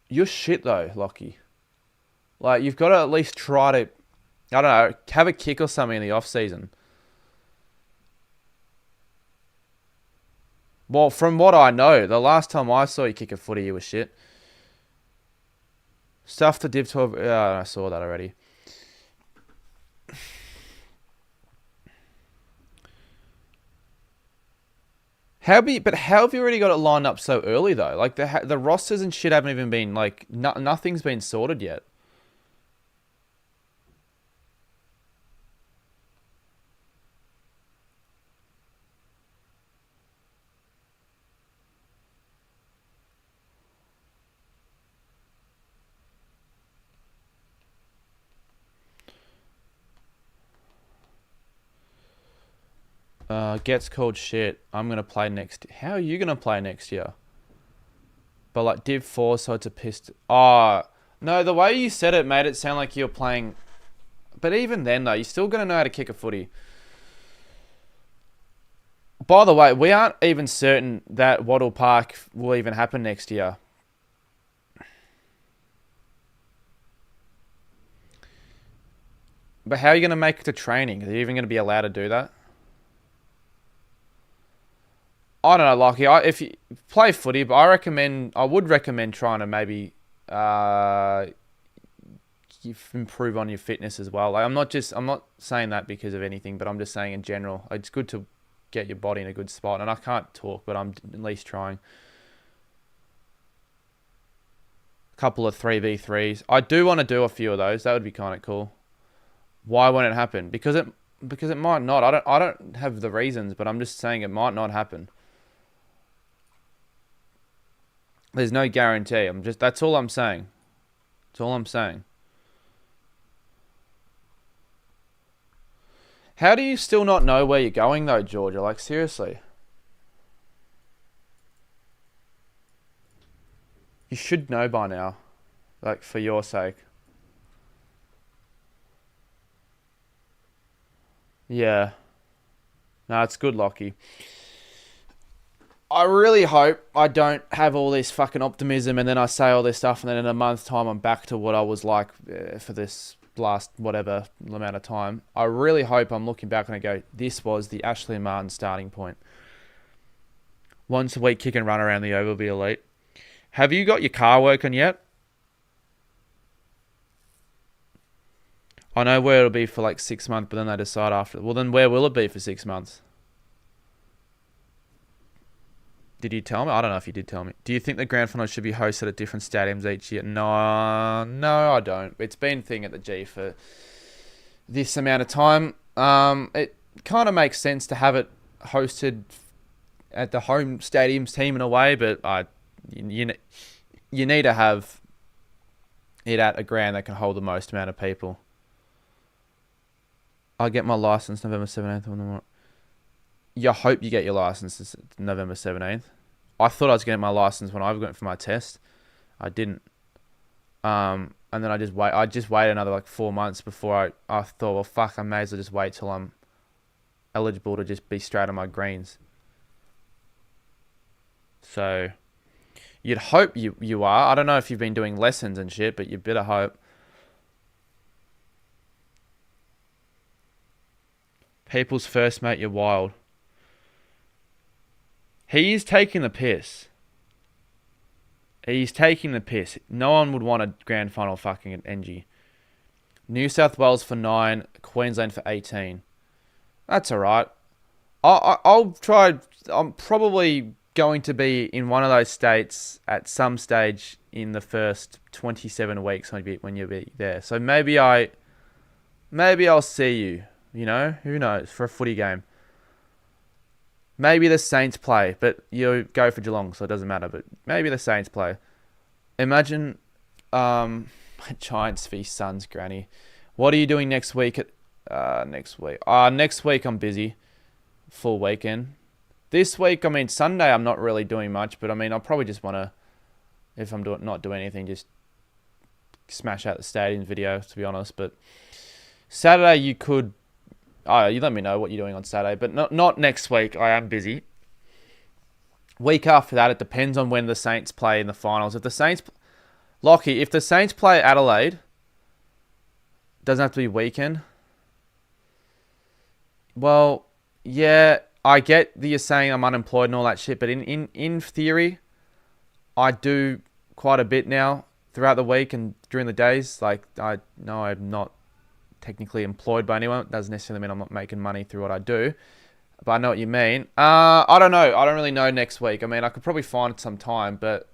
You're shit though, Lockie. Like, you've got to at least try to, I don't know, have a kick or something in the off season. Well, from what I know, the last time I saw you kick a footy, you were shit. Stuff the Div 12, I saw that already. But how have you already got it lined up so early though? Like the rosters and shit haven't even been like nothing's been sorted yet. Gets called shit. I'm going to play next. How are you going to play next year? But like Div 4, so it's a pissed. Oh, no, the way you said it made it sound like you're playing. But even then, though, you're still going to know how to kick a footy. By the way, we aren't even certain that Wattle Park will even happen next year. But how are you going to make it to training? Are you even going to be allowed to do that? I don't know, Lockie. If you play footy, but I would recommend trying to maybe improve on your fitness as well. Like, I'm not saying that because of anything, but I'm just saying in general, it's good to get your body in a good spot. And I can't talk, but I'm at least trying. A couple of 3v3s. I do want to do a few of those. That would be kind of cool. Why won't it happen? Because it might not. I don't have the reasons, but I'm just saying it might not happen. There's no guarantee. That's all I'm saying. That's all I'm saying. How do you still not know where you're going though, Georgia? Like, seriously. You should know by now. Like, for your sake. Yeah. No, it's good, Lockie. I really hope I don't have all this fucking optimism and then I say all this stuff and then in a month's time I'm back to what I was like for this last whatever amount of time. I really hope I'm looking back and I go, this was the Ashley Martin starting point. Once a week kick and run around the oval, be elite. Have you got your car working yet? I know where it'll be for like 6 months, but then they decide after. Well, then where will it be for 6 months? Did you tell me? I don't know if you did tell me. Do you think the grand final should be hosted at different stadiums each year? No, I don't. It's been a thing at the G for this amount of time. It kind of makes sense to have it hosted at the home stadiums team in a way, but you need to have it at a ground that can hold the most amount of people. I get my license November 17th. You hope you get your license November 17th. I thought I was getting my license when I went for my test. I didn't. And then I just waited another like 4 months before I thought, well, fuck, I may as well just wait till I'm eligible to just be straight on my greens. So you'd hope you are. I don't know if you've been doing lessons and shit, but you better hope. People's first mate, you're wild. He is taking the piss. He's taking the piss. No one would want a grand final fucking at NG. New South Wales for 9, Queensland for 18. That's alright. I'll try. I'm probably going to be in one of those states at some stage in the first 27 weeks when you'll be there. So maybe I'll see you. You know, who knows, for a footy game. Maybe the Saints play, but you go for Geelong, so it doesn't matter. But maybe the Saints play. Imagine Giants v Suns, Granny. What are you doing next week? Next week I'm busy. Full weekend. This week, I mean, Sunday I'm not really doing much, but I mean, I'll probably just want to, if I'm not doing anything, just smash out the stadium video, to be honest. But Saturday you could... you let me know what you're doing on Saturday, but not next week. I am busy. Week after that, it depends on when the Saints play in the finals. If the Saints play Adelaide, doesn't have to be weekend. Well, yeah, I get that you're saying I'm unemployed and all that shit, but in theory, I do quite a bit now throughout the week and during the days. Like, I know I'm not technically employed by anyone. It doesn't necessarily mean I'm not making money through what I do, but I know what you mean. I don't know. I don't really know next week. I mean, I could probably find some time, but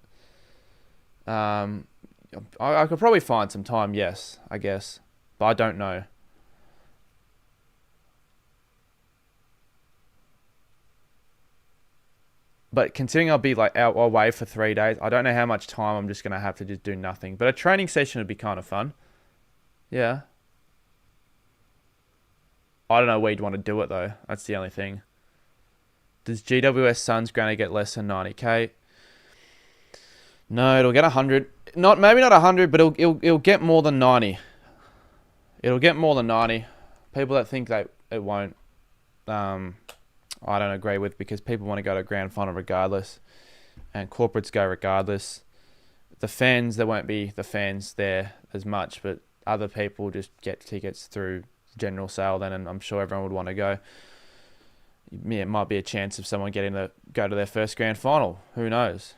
I could probably find some time, yes, I guess, but I don't know. But considering I'll be like out away for 3 days, I don't know how much time I'm just going to have to just do nothing. But a training session would be kind of fun. Yeah. I don't know where you'd want to do it though. That's the only thing. Does GWS Suns going to get less than 90k? No, it'll get 100. Maybe not 100, but it'll get more than 90. It'll get more than 90. People that think that it won't, I don't agree with, because people want to go to grand final regardless, and corporates go regardless. The fans, there won't be the fans there as much, but other people just get tickets through general sale then, and I'm sure everyone would want to go. Yeah, it might be a chance of someone getting to go to their first grand final. Who knows?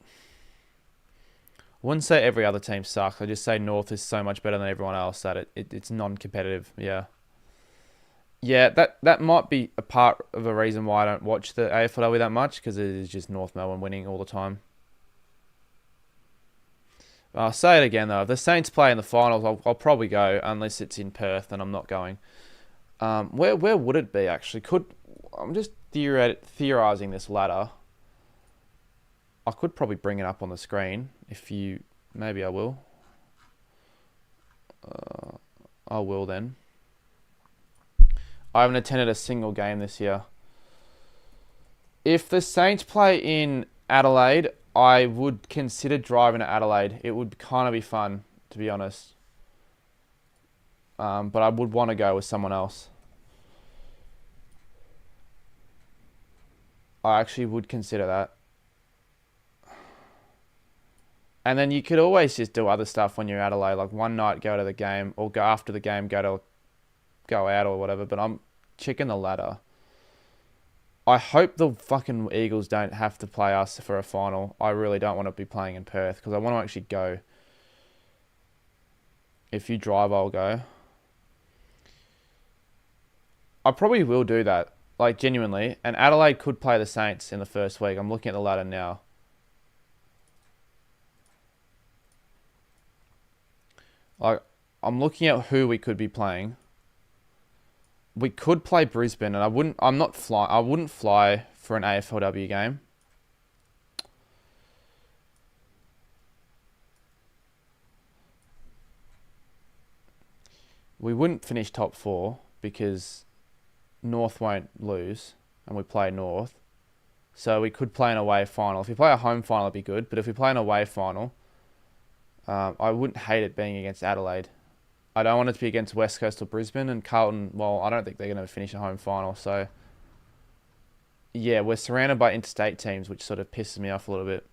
I wouldn't say every other team sucks. I just say North is so much better than everyone else that it's non-competitive. Yeah. Yeah, that might be a part of a reason why I don't watch the AFLW that much, because it is just North Melbourne winning all the time. I'll say it again though. If the Saints play in the finals, I'll probably go, unless it's in Perth, and I'm not going. Where would it be actually? I'm just theorizing this ladder. I could probably bring it up on the screen if you... Maybe I will. I will then. I haven't attended a single game this year. If the Saints play in Adelaide, I would consider driving to Adelaide. It would kind of be fun, to be honest. But I would want to go with someone else. I actually would consider that. And then you could always just do other stuff when you're in Adelaide. Like one night go to the game, or go after the game, go out or whatever. But I'm checking the ladder. I hope the fucking Eagles don't have to play us for a final. I really don't want to be playing in Perth, because I want to actually go. If you drive, I'll go. I probably will do that. Like, genuinely. And Adelaide could play the Saints in the first week. I'm looking at the ladder now. Like, I'm looking at who we could be playing. We could play Brisbane, and I wouldn't fly for an AFLW game. We wouldn't finish top 4 because North won't lose, and we play North. So we could play an away final. If we play a home final, it'd be good. But if we play an away final, I wouldn't hate it being against Adelaide. I don't want it to be against West Coast or Brisbane, and Carlton, well, I don't think they're going to finish a home final. So, yeah, we're surrounded by interstate teams, which sort of pisses me off a little bit.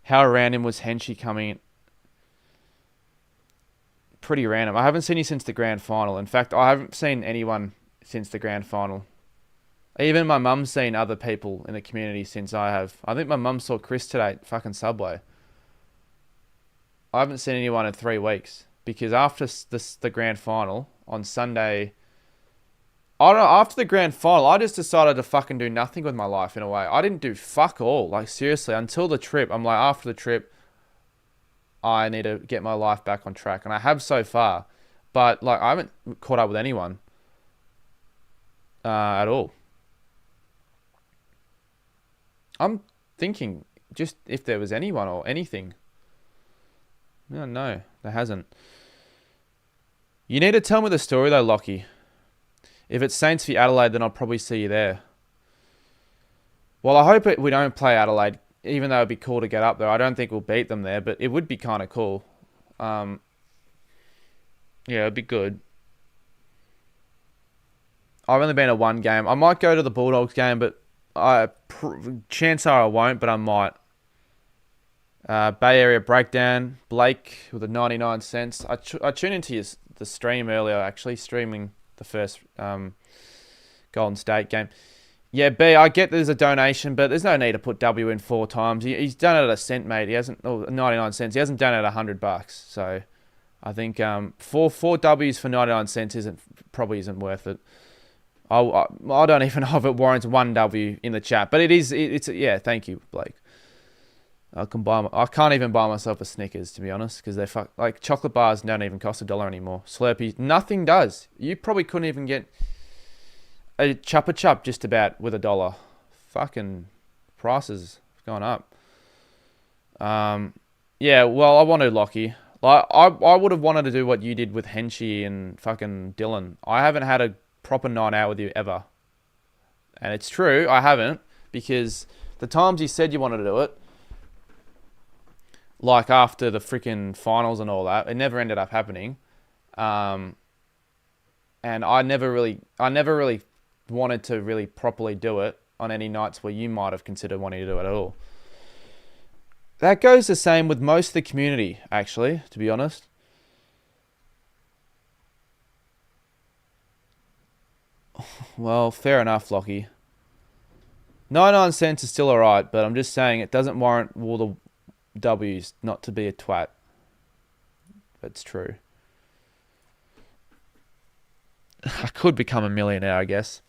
How random was Henchy coming? Pretty random. I haven't seen you since the grand final. In fact, I haven't seen anyone since the grand final. Even my mum's seen other people in the community since I have. I think my mum saw Chris today at fucking Subway. I haven't seen anyone in 3 weeks, because after the grand final on Sunday I don't know, after the grand final, I just decided to fucking do nothing with my life in a way. I didn't do fuck all. Like, seriously, until the trip, I'm like, after the trip, I need to get my life back on track. And I have so far. But, like, I haven't caught up with anyone at all. I'm thinking just if there was anyone or anything. No, there hasn't. You need to tell me the story, though, Lockie. If it's Saints v Adelaide, then I'll probably see you there. Well, I hope we don't play Adelaide, even though it'd be cool to get up there. I don't think we'll beat them there, but it would be kind of cool. Yeah, it'd be good. I've only been to one game. I might go to the Bulldogs game, but chance are I won't, but I might. Bay Area Breakdown. Blake with the 99 cents. I tuned into the stream earlier, actually, streaming the first Golden State game. Yeah, B, I get there's a donation, but there's no need to put W in 4 times. He's done it at a cent, mate. He hasn't, 99 cents. He hasn't done it at $100. So I think four W's for 99 cents probably isn't worth it. I don't even know if it warrants 1 W in the chat, but it's yeah. Thank you, Blake. I can't even buy myself a Snickers, to be honest, because they're like chocolate bars don't even cost $1 anymore. Slurpees, nothing does. You probably couldn't even get a Chupa Chup just about with $1. Fucking prices have gone up. Yeah, well, I wanted Lockie. Like I would have wanted to do what you did with Henchy and fucking Dylan. I haven't had a proper night out with you ever. And it's true, I haven't, because the times you said you wanted to do it, like after the freaking finals and all that, it never ended up happening. And I never really wanted to really properly do it on any nights where you might have considered wanting to do it at all. That goes the same with most of the community, actually, to be honest. Well, fair enough, Lockie. 99 cents is still alright, but I'm just saying it doesn't warrant all the W's not to be a twat. That's true. I could become a millionaire, I guess.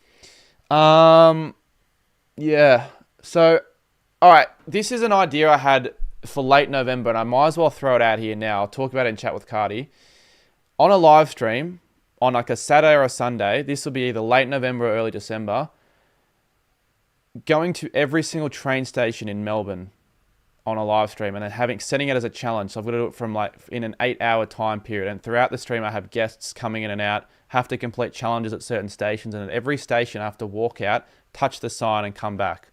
Yeah. So, alright, this is an idea I had for late November, and I might as well throw it out here now. I'll talk about it in chat with Cardi. On a live stream, on like a Saturday or a Sunday, this will be either late November or early December, going to every single train station in Melbourne on a live stream and then setting it as a challenge. So I've got to do it from like in an 8-hour time period. And throughout the stream, I have guests coming in and out, have to complete challenges at certain stations. And at every station, I have to walk out, touch the sign and come back.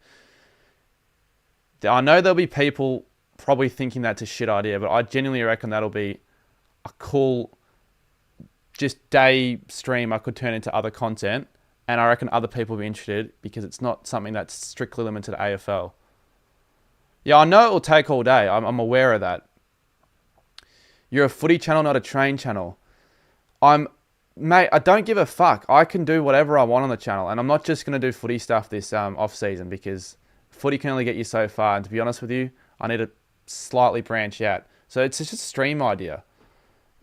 I know there'll be people probably thinking that's a shit idea, but I genuinely reckon that'll be a cool just day stream I could turn into other content, and I reckon other people will be interested because it's not something that's strictly limited to AFL. Yeah, I know it will take all day. I'm aware of that. You're a footy channel, not a train channel. Mate, I don't give a fuck. I can do whatever I want on the channel, and I'm not just going to do footy stuff this off season because footy can only get you so far, and to be honest with you, I need to slightly branch out. So it's just a stream idea.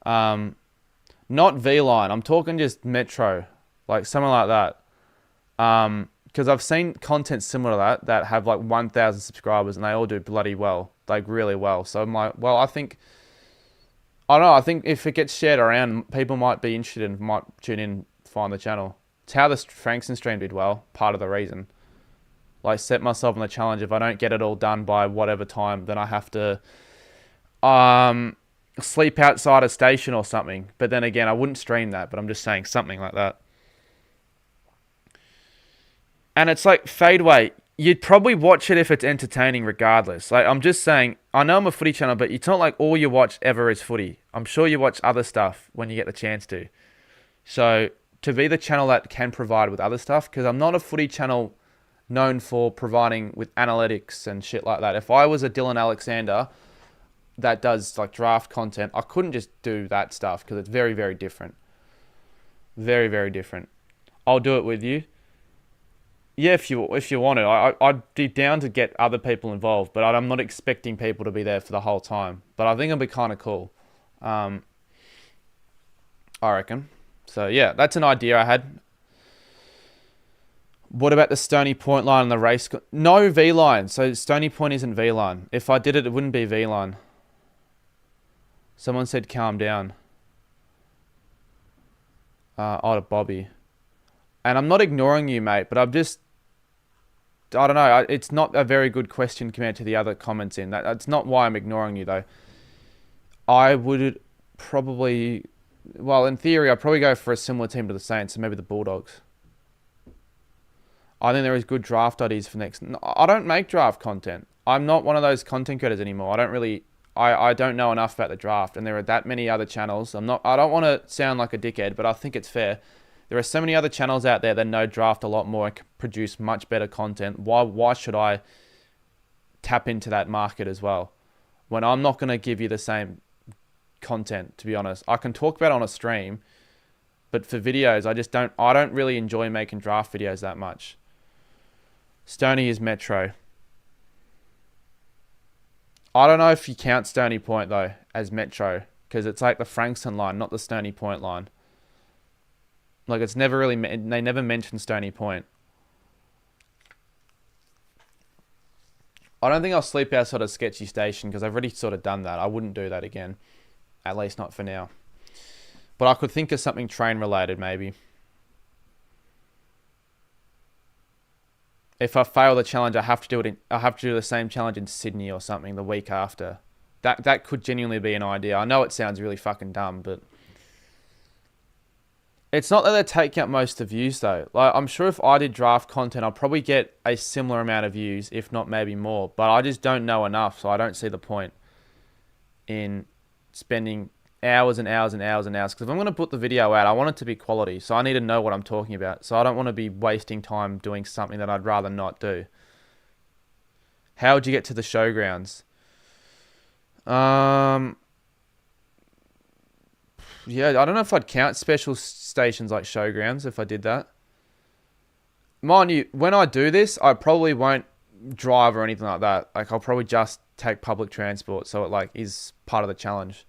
Not V-Line. I'm talking just Metro. Like something like that. Because I've seen content similar to that have like 1,000 subscribers and they all do bloody well. Like really well. So I'm like, well, I don't know. I think if it gets shared around, people might be interested and might tune in, find the channel. It's how the Frankston stream did well. Part of the reason. Like set myself on the challenge. If I don't get it all done by whatever time, then I have to sleep outside a station or something. But then again, I wouldn't stream that, but I'm just saying something like that. And it's like fadeaway. You'd probably watch it if it's entertaining regardless. Like I'm just saying, I know I'm a footy channel, but it's not like all you watch ever is footy. I'm sure you watch other stuff when you get the chance to. So to be the channel that can provide with other stuff, because I'm not a footy channel known for providing with analytics and shit like that. If I was a Dylan Alexander that does like draft content, I couldn't just do that stuff because it's very, very different. Very, very different. I'll do it with you. Yeah, if you want to. I'd be down to get other people involved, but I'm not expecting people to be there for the whole time. But I think it'll be kind of cool. I reckon. So yeah, that's an idea I had. What about the Stony Point line and the race? No V-line. So Stony Point isn't V-line. If I did it, it wouldn't be V-line. Someone said calm down. To Bobby. And I'm not ignoring you, mate, but I'm just... I don't know. It's not a very good question compared to the other comments in. That's not why I'm ignoring you, though. I would probably... Well, in theory, I'd probably go for a similar team to the Saints, so maybe the Bulldogs. I think there is good draft ideas for next... I don't make draft content. I'm not one of those content creators anymore. I don't really... I don't know enough about the draft, and there are that many other channels. I don't want to sound like a dickhead, but I think it's fair. There are so many other channels out there that know draft a lot more and can produce much better content. Why should I tap into that market as well when I'm not going to give you the same content, to be honest? I can talk about it on a stream, but for videos, I don't really enjoy making draft videos that much. Stony is Metro. I don't know if you count Stony Point, though, as Metro, because it's like the Frankston line, not the Stony Point line. Like, it's never really... They never mention Stony Point. I don't think I'll sleep outside of Sketchy Station, because I've already sort of done that. I wouldn't do that again. At least not for now. But I could think of something train-related, maybe. If I fail the challenge, I have to do the same challenge in Sydney or something the week after. That could genuinely be an idea. I know it sounds really fucking dumb, but it's not that they're taking up most of the views though. Like, I'm sure if I did draft content, I'll probably get a similar amount of views, if not maybe more. But I just don't know enough, so I don't see the point in spending hours and hours and hours and hours. Because if I'm going to put the video out, I want it to be quality. So I need to know what I'm talking about. So I don't want to be wasting time doing something that I'd rather not do. How would you get to the showgrounds? Yeah, I don't know if I'd count special stations like showgrounds if I did that. Mind you, when I do this, I probably won't drive or anything like that. Like, I'll probably just take public transport, so it like is part of the challenge.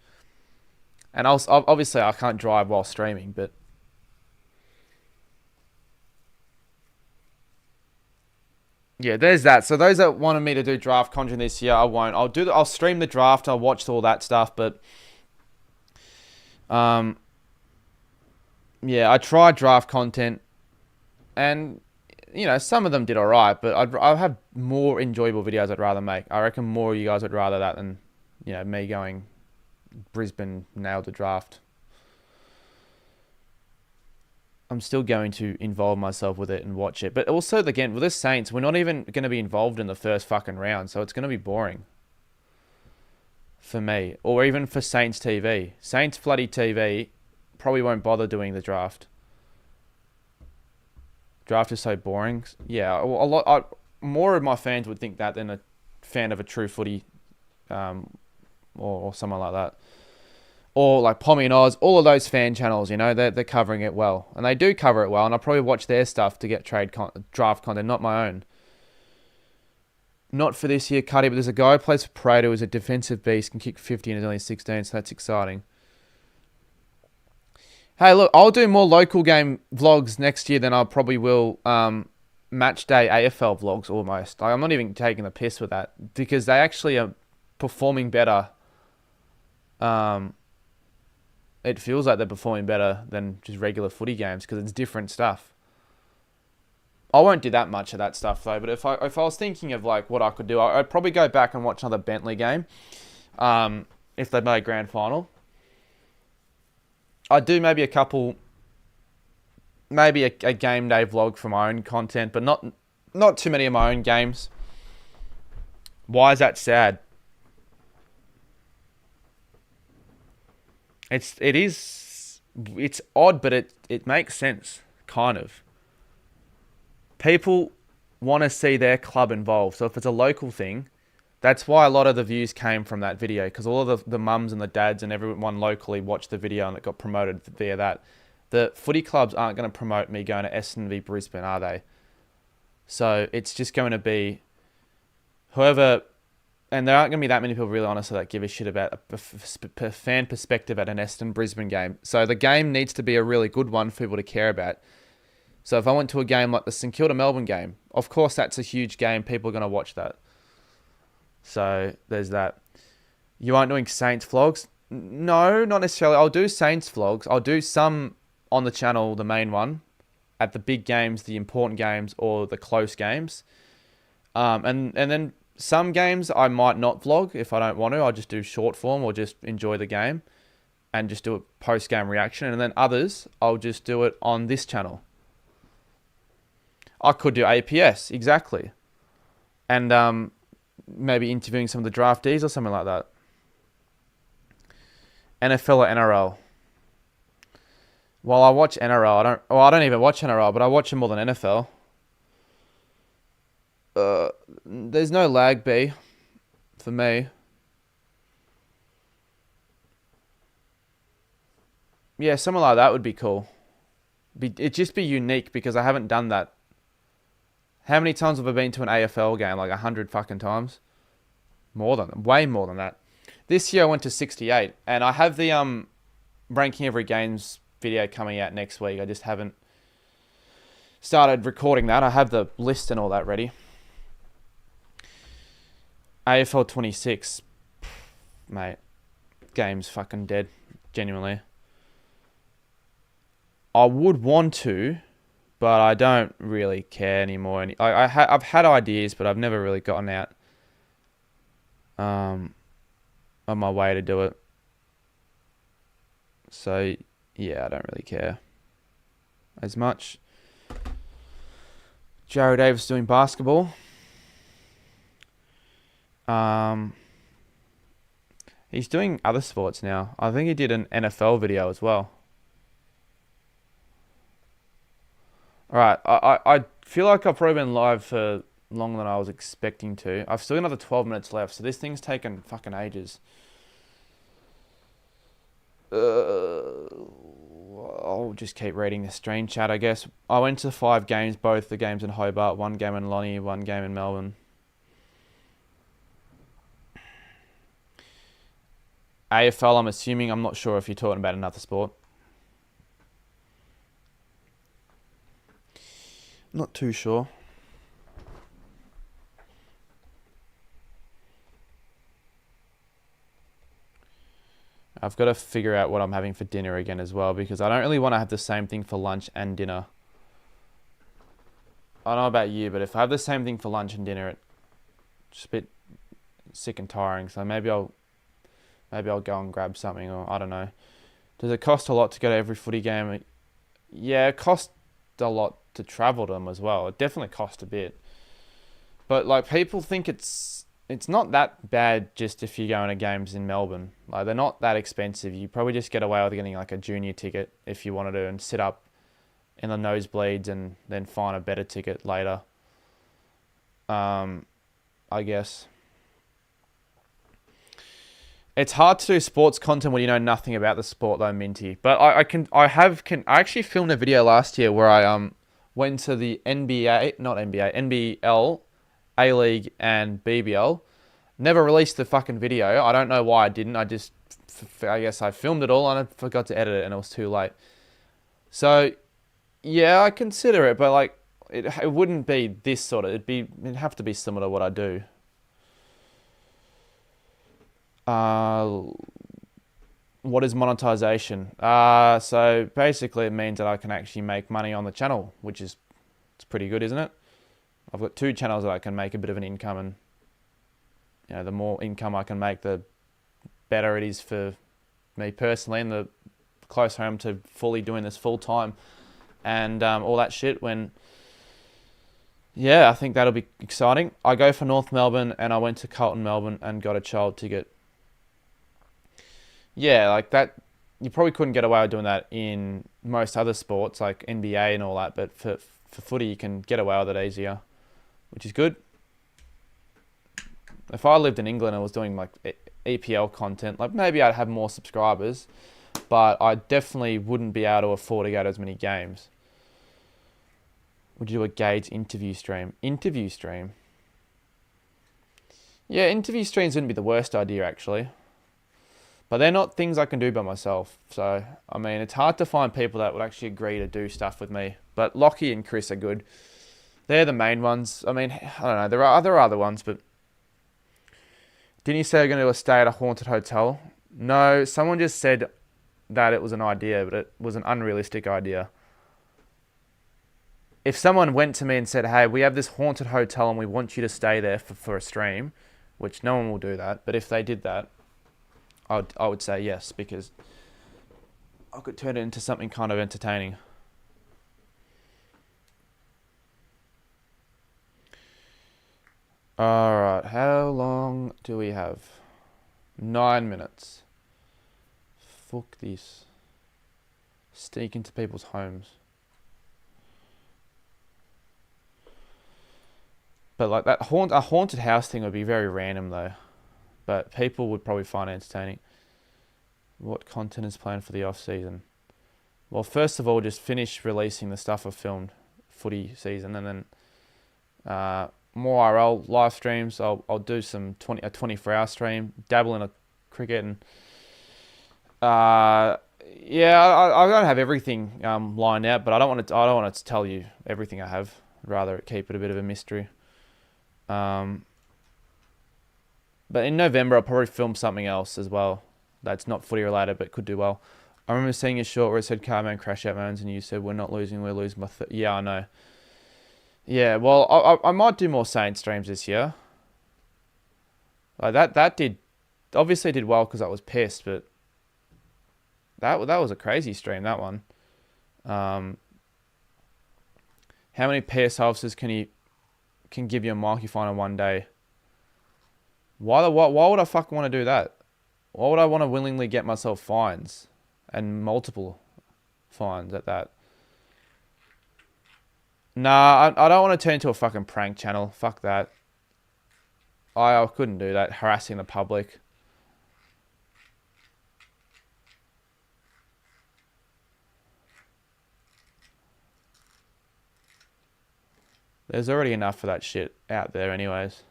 And obviously I can't drive while streaming, but yeah, there's that. So those that wanted me to do draft content this year, I won't. I'll stream the draft. I'll watch all that stuff, but yeah, I tried draft content, and you know, some of them did alright, but I have more enjoyable videos I'd rather make. I reckon more of you guys would rather that than, you know, me going Brisbane nailed the draft. I'm still going to involve myself with it and watch it. But also, again, with the Saints, we're not even going to be involved in the first fucking round, so it's going to be boring for me. Or even for Saints TV. Saints Floody TV probably won't bother doing the draft. Draft is so boring. Yeah, more of my fans would think that than a fan of a true footy or someone like that. Or like Pommy and Oz, all of those fan channels, you know, they're covering it well. And they do cover it well, and I'll probably watch their stuff to get draft content, not my own. Not for this year, Cuddy, but there's a guy who plays for Parade who is a defensive beast, can kick 50 and is only 16, so that's exciting. Hey, look, I'll do more local game vlogs next year than I probably will match day AFL vlogs almost. Like, I'm not even taking the piss with that, because they actually are performing better. It feels like they're performing better than just regular footy games because it's different stuff. I won't do that much of that stuff though, but if I was thinking of like what I could do, I'd probably go back and watch another Bentley game if they made a grand final. I'd do maybe a couple, maybe a game day vlog for my own content, but not too many of my own games. Why is that sad? It's odd, but it makes sense, kind of. People want to see their club involved. So if it's a local thing, that's why a lot of the views came from that video, because all of the mums and the dads and everyone locally watched the video and it got promoted via that. The footy clubs aren't going to promote me going to Essendon v Brisbane, are they? So it's just going to be whoever... And there aren't going to be that many people, really honestly, that give a shit about a fan perspective at an Essendon-Brisbane game. So the game needs to be a really good one for people to care about. So if I went to a game like the St Kilda Melbourne game, of course that's a huge game. People are going to watch that. So there's that. You aren't doing Saints vlogs? No, not necessarily. I'll do Saints vlogs. I'll do some on the channel, the main one, at the big games, the important games, or the close games. And then some games I might not vlog if I don't want to. I'll just do short form or just enjoy the game and just do a post-game reaction. And then others, I'll just do it on this channel. I could do APS, exactly. And maybe interviewing some of the draftees or something like that. NFL or NRL? Well, I watch NRL. I don't even watch NRL, but I watch it more than NFL. There's no lag B for me. Yeah, something like that would be cool. It'd just be unique because I haven't done that. How many times have I been to an AFL game? Like 100 fucking times? Way more than that. This year I went to 68, and I have the ranking every games video coming out next week. I just haven't started recording that. I have the list and all that ready. AFL 26, mate, game's fucking dead, genuinely. I would want to, but I don't really care anymore. I've had ideas, but I've never really gotten out on my way to do it. So, yeah, I don't really care as much. Jared Davis doing basketball. He's doing other sports now. I think he did an NFL video as well. Alright, I feel like I've probably been live for longer than I was expecting to. I've still got another 12 minutes left, so this thing's taken fucking ages. I'll just keep reading the stream chat, I guess. I went to 5 games, both the games in Hobart, 1 game in Lonnie, 1 game in Melbourne. AFL, I'm assuming. I'm not sure if you're talking about another sport. Not too sure. I've got to figure out what I'm having for dinner again as well, because I don't really want to have the same thing for lunch and dinner. I don't know about you, but if I have the same thing for lunch and dinner, it's just a bit sick and tiring. So maybe I'll go and grab something, or I don't know. Does it cost a lot to go to every footy game? Yeah, it costs a lot to travel to them as well. It definitely costs a bit. But like, people think it's not that bad just if you're going to games in Melbourne. Like, they're not that expensive. You probably just get away with getting like a junior ticket if you wanted to, and sit up in the nosebleeds and then find a better ticket later. I guess. It's hard to do sports content when you know nothing about the sport though, Minty. But I actually filmed a video last year where I went to the NBL, A-League and BBL. Never released the fucking video. I don't know why I didn't. I guess I filmed it all and I forgot to edit it and it was too late. So, yeah, I consider it, but like, it wouldn't be this sort of, it'd have to be similar to what I do. What is monetization? So basically it means that I can actually make money on the channel, which is, it's pretty good, isn't it? I've got 2 channels that I can make a bit of an income, and you know, the more income I can make, the better it is for me personally, and the closer I am to fully doing this full time and all that shit. Yeah, I think that'll be exciting. I go for North Melbourne, and I went to Carlton Melbourne and got a child ticket. Yeah, like that, you probably couldn't get away with doing that in most other sports like NBA and all that, but for footy you can get away with it easier, which is good. If I lived in England and was doing like EPL content, like maybe I'd have more subscribers, but I definitely wouldn't be able to afford to go to as many games. Would you do a Gage interview stream? Interview stream? Yeah, interview streams wouldn't be the worst idea actually. But they're not things I can do by myself. So, I mean, it's hard to find people that would actually agree to do stuff with me. But Lockie and Chris are good. They're the main ones. I mean, I don't know. There are other ones, but didn't you say you're going to do a stay at a haunted hotel? No, someone just said that it was an idea, but it was an unrealistic idea. If someone went to me and said, hey, we have this haunted hotel and we want you to stay there for a stream, which no one will do that, but if they did that, I would say yes, because I could turn it into something kind of entertaining. Alright, how long do we have? 9 minutes. Fuck this. Sneak into people's homes. But like that a haunted house thing would be very random though. But people would probably find it entertaining. What content is planned for the off season? Well, first of all, just finish releasing the stuff I've filmed footy season, and then more IRL live streams. I'll do some 24-hour stream, dabble in a cricket, and yeah, I don't have everything lined out, but I don't want to tell you everything I have. I'd rather keep it a bit of a mystery. But in November, I'll probably film something else as well that's not footy related, but could do well. I remember seeing a short where it said Carman crash out modes, and you said we're not losing, we're losing by yeah, I know. Yeah, well, I might do more Saints streams this year. Like that did obviously did well because I was pissed, but that was a crazy stream, that one. How many PS officers can give you a mark you find in one day? Why would I fucking want to do that? Why would I want to willingly get myself fines and multiple fines at that? Nah, I don't want to turn into a fucking prank channel. Fuck that. I couldn't do that. Harassing the public. There's already enough of that shit out there anyways.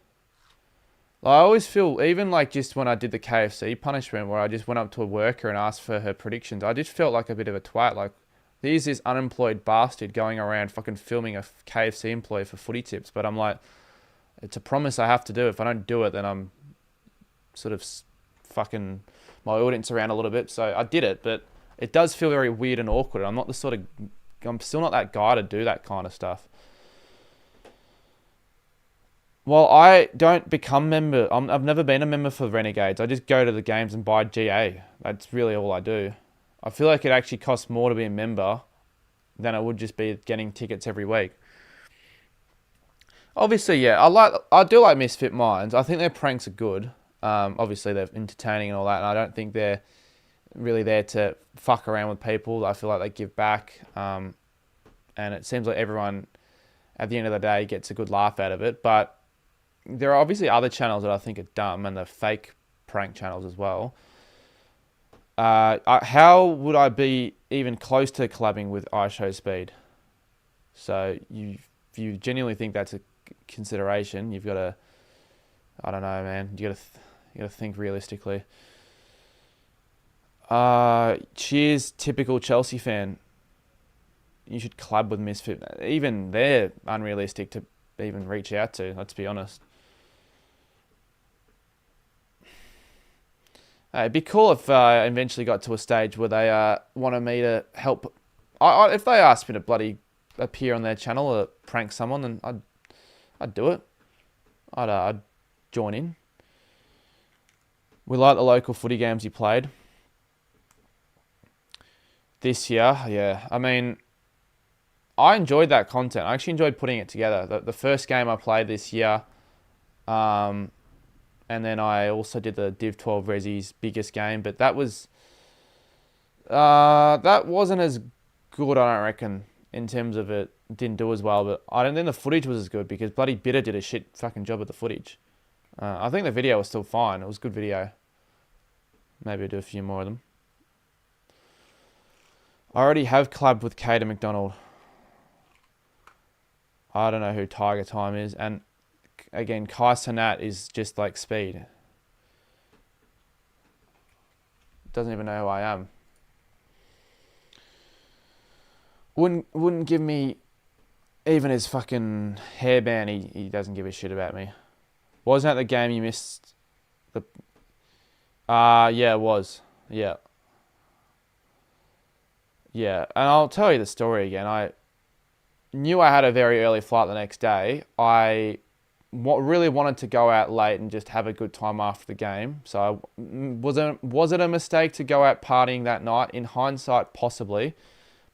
I always feel, even like just when I did the KFC punishment where I just went up to a worker and asked for her predictions, I just felt like a bit of a twat. Like, there's this unemployed bastard going around fucking filming a KFC employee for footy tips. But I'm like, it's a promise I have to do. If I don't do it, then I'm sort of fucking my audience around a little bit. So I did it, but it does feel very weird and awkward. I'm still not that guy to do that kind of stuff. Well, I don't become member. I've never been a member for Renegades. I just go to the games and buy GA. That's really all I do. I feel like it actually costs more to be a member than it would just be getting tickets every week. Obviously, yeah, I do like Misfit Minds. I think their pranks are good. Obviously, they're entertaining and all that, and I don't think they're really there to fuck around with people. I feel like they give back, and it seems like everyone, at the end of the day, gets a good laugh out of it. But there are obviously other channels that I think are dumb, and the fake prank channels as well. How would I be even close to collabing with iShowSpeed? So if you genuinely think that's a consideration, you've got to, I don't know, man. You got to think realistically. Cheers, typical Chelsea fan. You should collab with Misfit. Even they're unrealistic to even reach out to. Let's be honest. It'd be cool if I eventually got to a stage where they wanted me to help. If they asked me to bloody appear on their channel or prank someone, then I'd do it. I'd join in. We like the local footy games you played this year. Yeah, I mean, I enjoyed that content. I actually enjoyed putting it together. The first game I played this year, and then I also did the Div 12 Resi's biggest game, but that wasn't as good, I don't reckon, in terms of it didn't do as well, but I don't think the footage was as good because bloody Bitter did a shit fucking job at the footage. I think the video was still fine. It was a good video. Maybe I'll do a few more of them. I already have collabed with Kate and McDonald. I don't know who Tiger Time is, and again, Kai Sanat is just like speed. Doesn't even know who I am. Wouldn't give me even his fucking hairband. He doesn't give a shit about me. Wasn't that the game you missed? Yeah, it was. Yeah. Yeah, and I'll tell you the story again. I knew I had a very early flight the next day. I really wanted to go out late and just have a good time after the game. So was it a mistake to go out partying that night? In hindsight, possibly,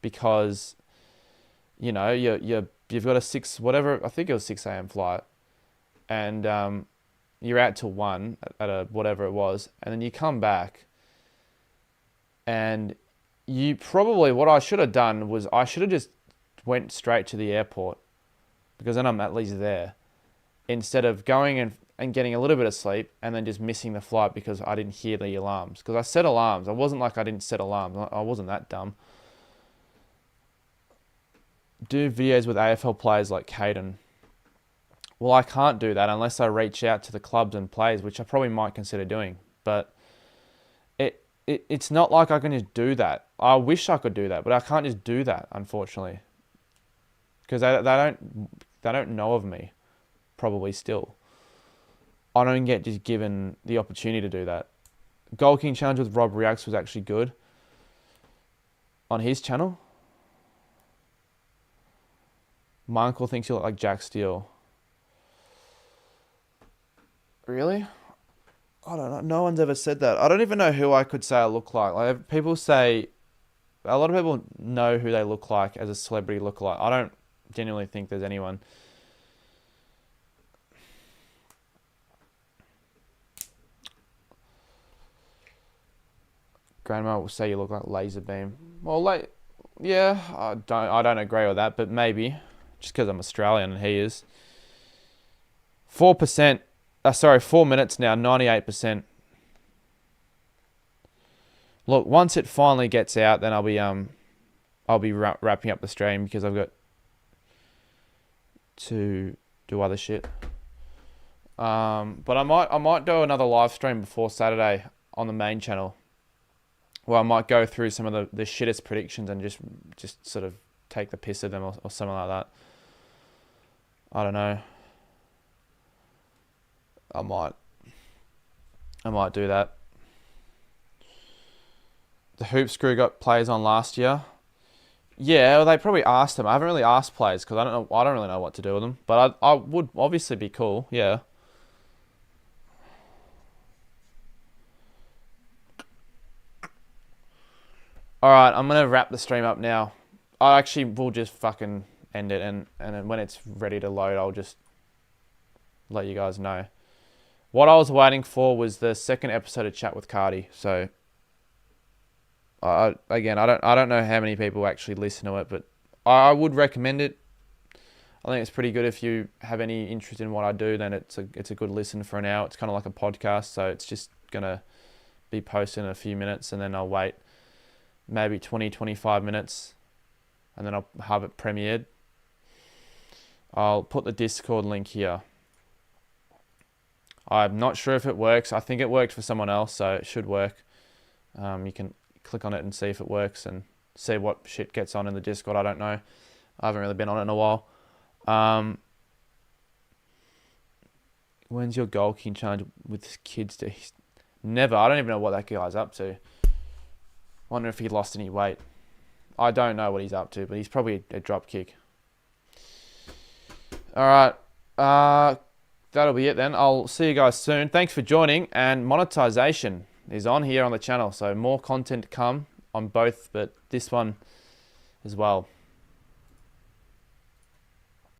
because you know you've got a 6 whatever, I think it was 6 a.m. flight, and you're out till 1 at a whatever it was, and then you come back, and what I should have done was I should have just went straight to the airport, because then I'm at least there, instead of going and getting a little bit of sleep and then just missing the flight because I didn't hear the alarms. Because I set alarms. I wasn't like I didn't set alarms. I wasn't that dumb. Do videos with AFL players like Caden. Well, I can't do that unless I reach out to the clubs and players, which I probably might consider doing. But it's not like I can just do that. I wish I could do that, but I can't just do that, unfortunately. Because they don't know of me, probably still. I don't get just given the opportunity to do that. Goal King Challenge with Rob Reacts was actually good on his channel. My uncle thinks you look like Jack Steele. Really? I don't know. No one's ever said that. I don't even know who I could say I look like. Like, people say, a lot of people know who they look like as a celebrity lookalike. I don't genuinely think there's anyone. Grandma will say you look like Laserbeam. Well, yeah, I don't agree with that, but maybe just because I'm Australian and he is. 4%. 4 minutes now, 98%. Look, once it finally gets out, then I'll be wrapping up the stream because I've got to do other shit. But I might do another live stream before Saturday on the main channel, where I might go through some of the shittest predictions and just sort of take the piss of them or something like that. I don't know. I might do that. The Hoop Screw got players on last year. Yeah, well, they probably asked them. I haven't really asked players because I don't really know what to do with them. But I would obviously be cool. Yeah. All right, I'm gonna wrap the stream up now. I actually will just fucking end it, and then when it's ready to load, I'll just let you guys know. What I was waiting for was the second episode of Chat with Cardi. So, again, I don't know how many people actually listen to it, but I would recommend it. I think it's pretty good. If you have any interest in what I do, then it's a good listen for an hour. It's kind of like a podcast, so it's just gonna be posted in a few minutes, and then I'll wait maybe 20-25 minutes, and then I'll have it premiered. I'll put the Discord link here. I'm not sure if it works. I think it worked for someone else, so it should work. You can click on it and see if it works and see what shit gets on in the Discord. I don't know. I haven't really been on it in a while. When's your Goal King Challenge with kids? Never. I don't even know what that guy's up to. Wonder if he lost any weight. I don't know what he's up to, but he's probably a drop kick. All right. That'll be it then. I'll see you guys soon. Thanks for joining. And monetization is on here on the channel. So more content to come on both, but this one as well.